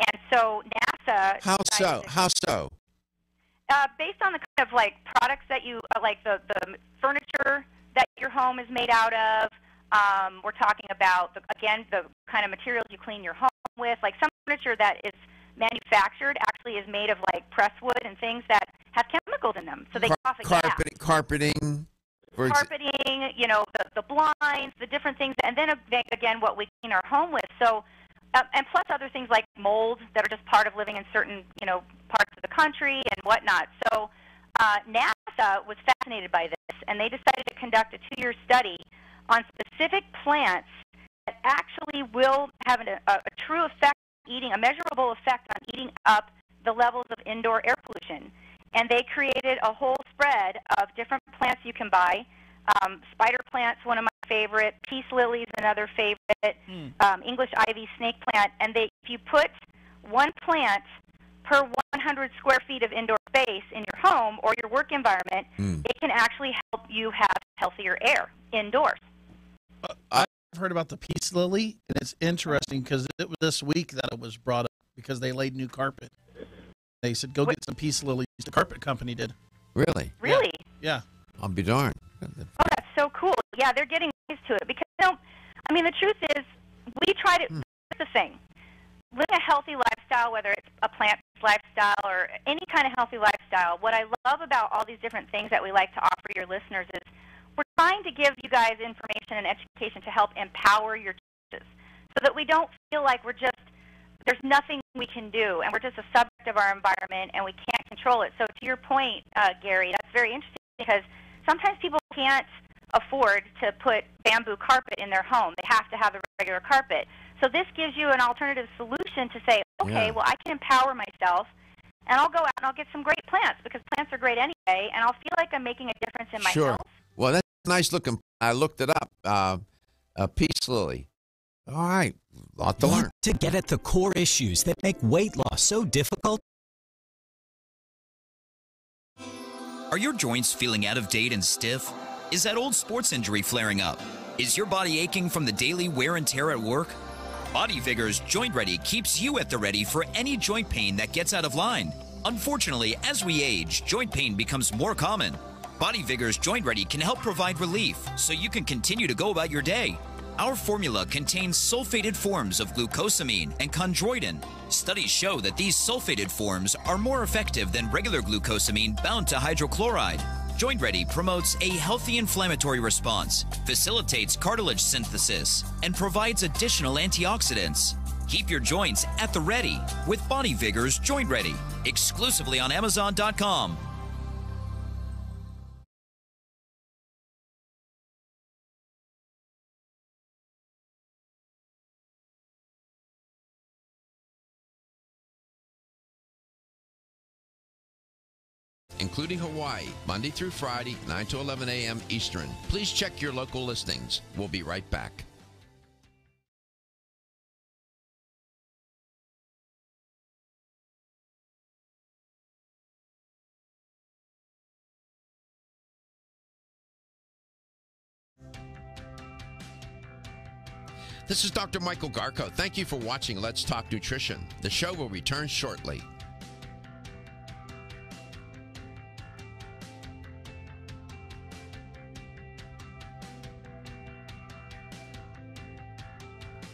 And so NASA... How so? Based on the kind of products that you, like the furniture that your home is made out of. We're talking about, the kind of materials you clean your home with. Like some furniture that is manufactured actually is made of press wood and things that have chemicals in them. So they give off a gas. Carpeting. The blinds, the different things. And then again, what we clean our home with. So, and plus other things like mold that are just part of living in certain, parts of the country and whatnot. So NASA was fascinated by this, and they decided to conduct a 2-year study on specific plants that actually will have a true effect on a measurable effect on eating up the levels of indoor air pollution. And they created a whole spread of different plants you can buy. Spider plant's one of my favorite. Peace lily's another favorite. English ivy, snake plant. And if you put one plant per 100 square feet of indoor space in your home or your work environment, it can actually help you have healthier air indoors. I've heard about the peace lily, and it's interesting because it was this week that it was brought up because they laid new carpet. They said, go get some peace lilies. The carpet company did. Really? Really? Yeah. I'll be darned. Oh, that's so cool. Yeah, they're getting used to it because, I mean, the truth is, we try to, that's the thing. Living a healthy lifestyle, whether it's a plant-based lifestyle or any kind of healthy lifestyle, what I love about all these different things that we like to offer your listeners is we're trying to give you guys information and education to help empower your choices so that we don't feel like there's nothing we can do and we're just a subject of our environment and we can't control it. So to your point, Gary, that's very interesting because sometimes people can't afford to put bamboo carpet in their home. They have to have the regular carpet. So this gives you an alternative solution to say, okay, well, I can empower myself, and I'll go out and I'll get some great plants because plants are great anyway, and I'll feel like I'm making a difference in my health. Well, that's nice looking. I looked it up. Peace lily. All right. A lot to learn. To get at the core issues that make weight loss so difficult? Are your joints feeling out of date and stiff? Is that old sports injury flaring up? Is your body aching from the daily wear and tear at work? Body Vigor's Joint Ready keeps you at the ready for any joint pain that gets out of line. Unfortunately, as we age, joint pain becomes more common. Body Vigor's Joint Ready can help provide relief so you can continue to go about your day. Our formula contains sulfated forms of glucosamine and chondroitin. Studies show that these sulfated forms are more effective than regular glucosamine bound to hydrochloride. Joint Ready promotes a healthy inflammatory response, facilitates cartilage synthesis, and provides additional antioxidants. Keep your joints at the ready with Body Vigor's Joint Ready, exclusively on Amazon.com. Including Hawaii, Monday through Friday, 9 to 11 a.m. Eastern. Please check your local listings. We'll be right back. This is Dr. Michael Garko. Thank you for watching Let's Talk Nutrition. The show will return shortly.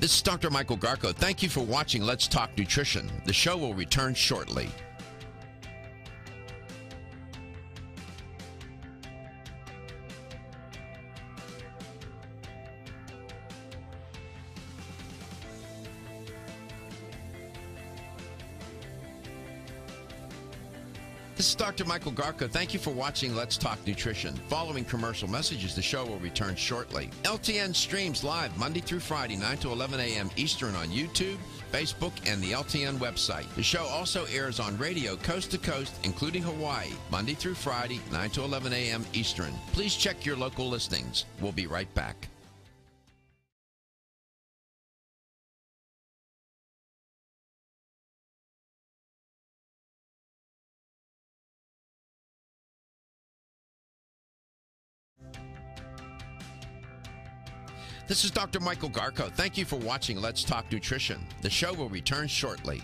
This is Dr. Michael Garko. Thank you for watching Let's Talk Nutrition. The show will return shortly. This is Dr. Michael Garko. Thank you for watching Let's Talk Nutrition. Following commercial messages, the show will return shortly. LTN streams live Monday through Friday, 9 to 11 a.m. Eastern on YouTube, Facebook, and the LTN website. The show also airs on radio coast to coast, including Hawaii, Monday through Friday, 9 to 11 a.m. Eastern. Please check your local listings. We'll be right back. This is Dr. Michael Garko. Thank you for watching Let's Talk Nutrition. The show will return shortly.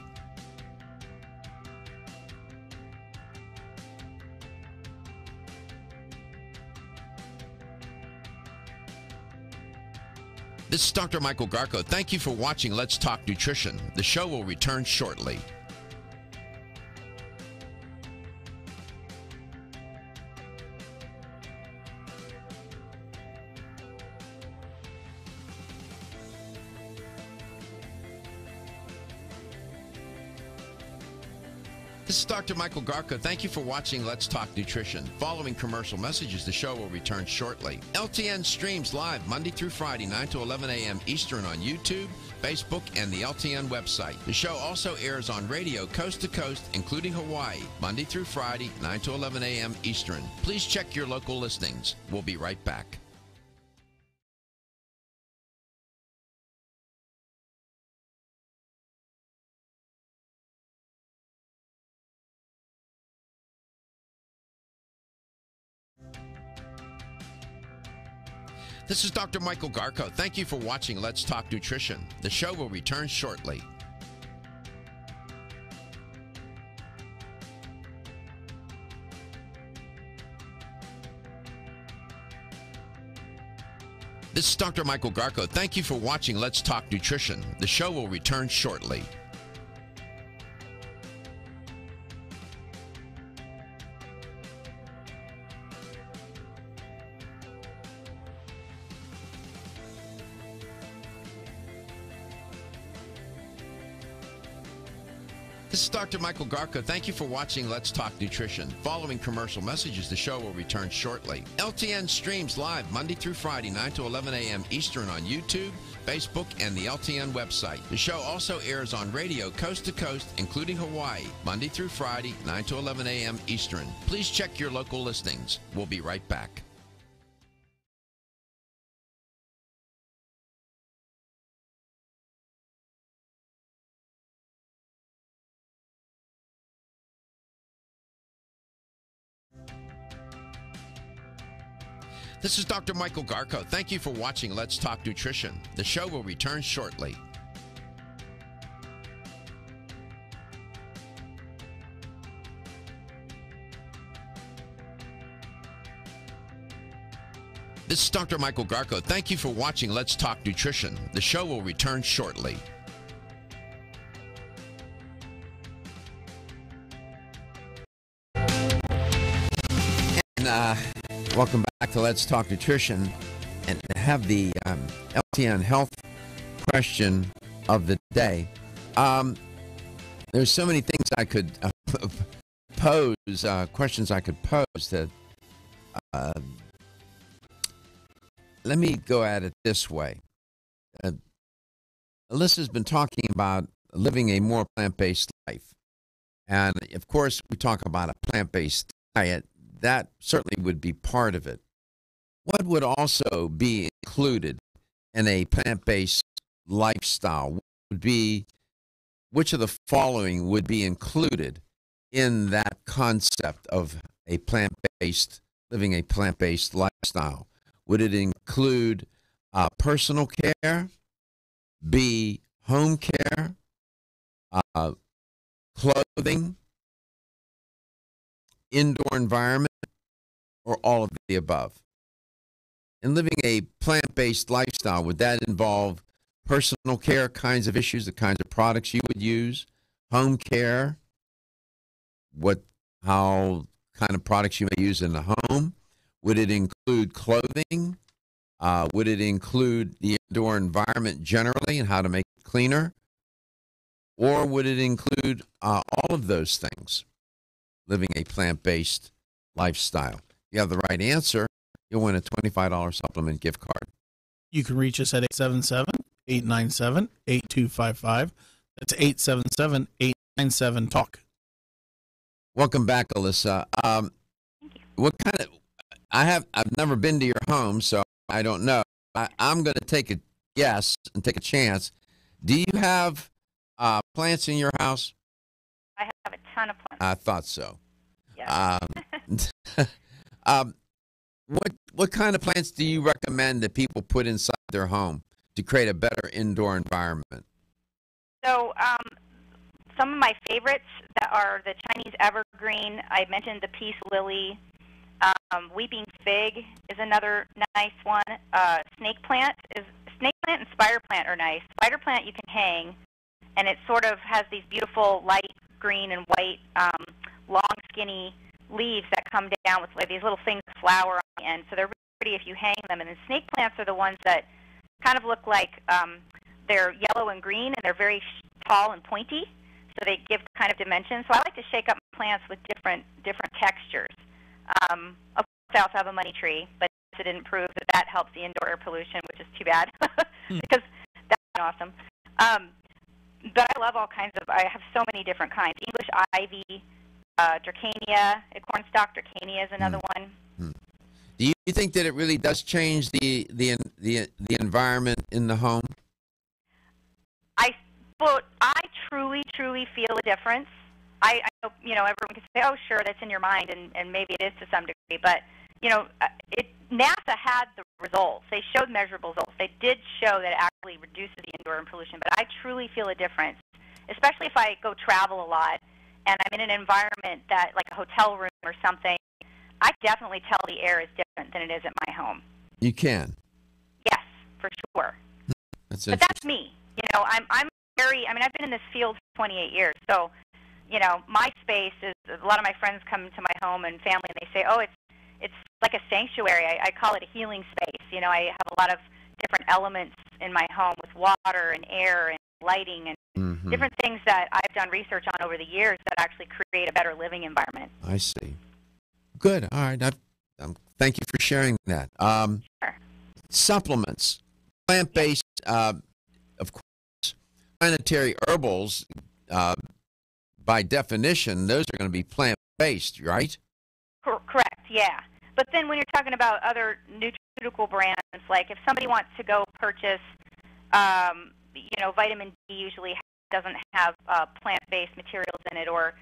This is Dr. Michael Garko. Thank you for watching Let's Talk Nutrition. The show will return shortly. This is Dr. Michael Garko. Thank you for watching Let's Talk Nutrition. Following commercial messages, the show will return shortly. LTN streams live Monday through Friday, 9 to 11 a.m. Eastern on YouTube, Facebook, and the LTN website. The show also airs on radio coast to coast, including Hawaii, Monday through Friday, 9 to 11 a.m. Eastern. Please check your local listings. We'll be right back. This is Dr. Michael Garko. Thank you for watching Let's Talk Nutrition. The show will return shortly. This is Dr. Michael Garko. Thank you for watching Let's Talk Nutrition. The show will return shortly. This is Dr. Michael Garko. Thank you for watching Let's Talk Nutrition. Following commercial messages, the show will return shortly. LTN streams live Monday through Friday, 9 to 11 a.m. Eastern on YouTube, Facebook, and the LTN website. The show also airs on radio coast to coast, including Hawaii, Monday through Friday, 9 to 11 a.m. Eastern. Please check your local listings. We'll be right back. This is Dr. Michael Garko. Thank you for watching Let's Talk Nutrition. The show will return shortly. This is Dr. Michael Garko. Thank you for watching Let's Talk Nutrition. The show will return shortly. Welcome back to Let's Talk Nutrition, and have the LTN Health question of the day. There's so many things I could pose, questions I could pose that let me go at it this way. Alyssa's been talking about living a more plant-based life, and of course we talk about a plant-based diet. That certainly would be part of it. What would also be included in a plant-based lifestyle would be, which of the following would be included in that concept of a plant-based, living a plant-based lifestyle? Would it include personal care, B, home care, clothing, indoor environment, or all of the above? In living a plant-based lifestyle, would that involve personal care kinds of issues, the kinds of products you would use, home care, how kind of products you may use in the home? Would it include clothing? Would it include the indoor environment generally and how to make it cleaner? Or would it include all of those things? Living a plant-based lifestyle. If you have the right answer, you'll win a $25 supplement gift card. You can reach us at 877-897-8255. That's 877-897-TALK. Welcome back, Alyssa. What kind of? I've never been to your home, so I don't know. I'm going to take a guess and take a chance. Do you have plants in your house? I have a ton of plants. I thought so. Yeah. What kind of plants do you recommend that people put inside their home to create a better indoor environment? So some of my favorites that are the Chinese evergreen. I mentioned the peace lily. Weeping fig is another nice one. Snake plant and spider plant are nice. Spider plant you can hang, and it sort of has these beautiful light green and white, long, skinny leaves that come down with like these little things of flower on the end. So they're really pretty if you hang them. And then snake plants are the ones that kind of look like they're yellow and green, and they're very tall and pointy. So they give kind of dimension. So I like to shake up plants with different textures. Of course, I also have a money tree, but it didn't prove that helps the indoor air pollution, which is too bad because that's awesome. But I love all kinds of. I have so many different kinds. English ivy, Dracania, cornstalk Dracania is another one. Do you think that it really does change the environment in the home? I truly feel a difference. I know, everyone can say, oh, sure, that's in your mind, and maybe it is to some degree, but, it NASA had the results. They showed measurable results. They did show that it actually reduces the indoor pollution, but I truly feel a difference, especially if I go travel a lot and I'm in an environment that, like a hotel room or something, I definitely tell the air is different than it is at my home. You can. Yes, for sure. But that's me. You know, I'm very, I mean, I've been in this field for 28 years, so, you know, my space is, a lot of my friends come to my home and family and they say, oh, it's like a sanctuary. I call it a healing space. You know, I have a lot of different elements in my home with water and air and lighting and different things that I've done research on over the years that actually create a better living environment. I see. Good. All right. Thank you for sharing that. Sure. Supplements, plant-based, of course, planetary herbals, by definition, those are going to be plant-based, right? Correct, yeah. But then when you're talking about other nutraceutical brands, like if somebody wants to go purchase, you know, vitamin D usually doesn't have plant-based materials in it, or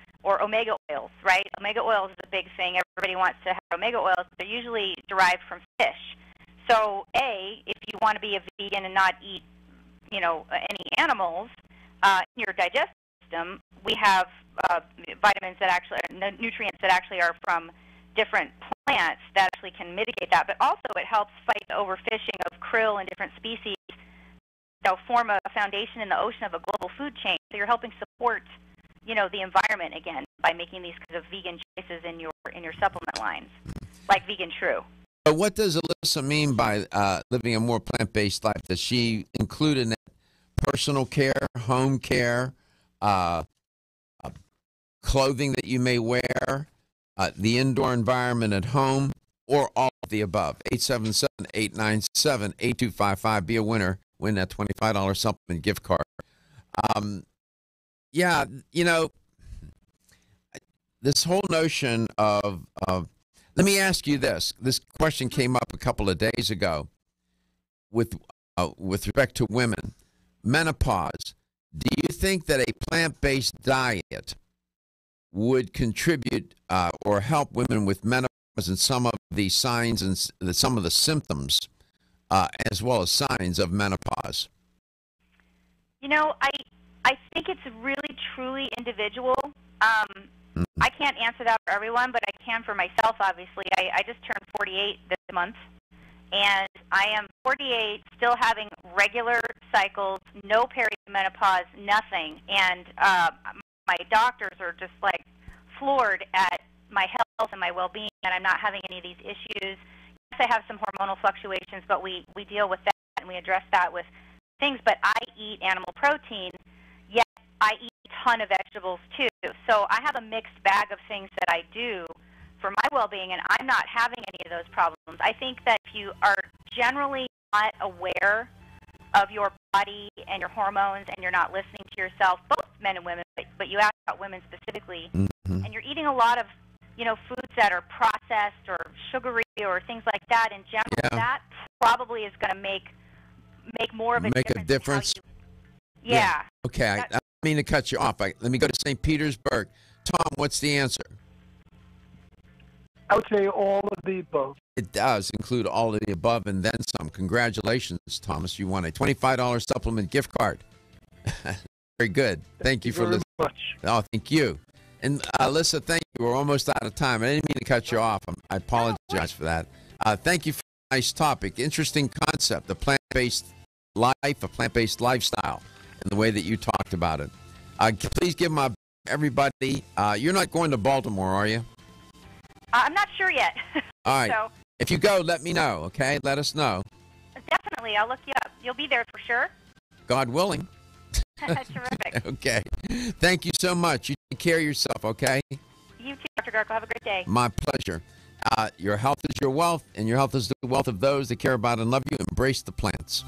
omega oils, right? Omega oils is a big thing. Everybody wants to have omega oils, but they're usually derived from fish. So, if you want to be a vegan and not eat, you know, any animals in your digestive system, we have vitamins that actually, nutrients that actually are from different plants that actually can mitigate that. But also, it helps fight the overfishing of krill and different species. You know, form a foundation in the ocean of a global food chain. So you're helping support, you know, the environment again by making these kinds of vegan choices in your supplement lines, like Vegan True. But what does Alyssa mean by living a more plant-based life? Does she include in that personal care, home care, clothing that you may wear, the indoor environment at home, or all of the above? 877-897-8255. Be a winner. Win that $25 supplement gift card. Yeah, you know, this whole notion of let me ask you this. This question came up a couple of days ago with respect to women. Menopause. Do you think that a plant-based diet would contribute or help women with menopause and some of the signs and some of the symptoms, as well as signs of menopause? You know, I think it's really, truly individual. I can't answer that for everyone, but I can for myself, obviously. I just turned 48 this month, and I am 48, still having regular cycles, no perimenopause, nothing. And my doctors are just, like, floored at my health and my well-being, and I'm not having any of these issues. Yes, I have some hormonal fluctuations, but we deal with that, and we address that with things. But I eat animal protein, yet I eat a ton of vegetables, too. So I have a mixed bag of things that I do for my well-being, and I'm not having any of those problems. I think that if you are generally not aware of your body and your hormones, and you're not listening to yourself, both men and women, but you asked about women specifically, and you're eating a lot of, you know, foods that are processed or sugary or things like that in general, that probably is going to make more of a difference. Yeah. Okay, I don't mean to cut you off. Let me go to St. Petersburg. Tom, what's the answer? I would say all of the above. It does include all of the above and then some. Congratulations, Thomas. You won a $25 supplement gift card. Very good. Thank you for listening. Much. Oh, thank you. And Alyssa, thank you. We're almost out of time. I didn't mean to cut you off. I apologize for that. Thank you for a nice topic. Interesting concept, a plant-based life, a plant-based lifestyle, and the way that you talked about it. Please give everybody, you're not going to Baltimore, are you? I'm not sure yet. All right. So, if you go, let me know, okay? Let us know. Definitely. I'll look you up. You'll be there for sure. God willing. Terrific. Okay. Thank you so much. You take care of yourself, okay? You too, Dr. Garko. Have a great day. My pleasure. Your health is your wealth, and your health is the wealth of those that care about and love you. Embrace the plants.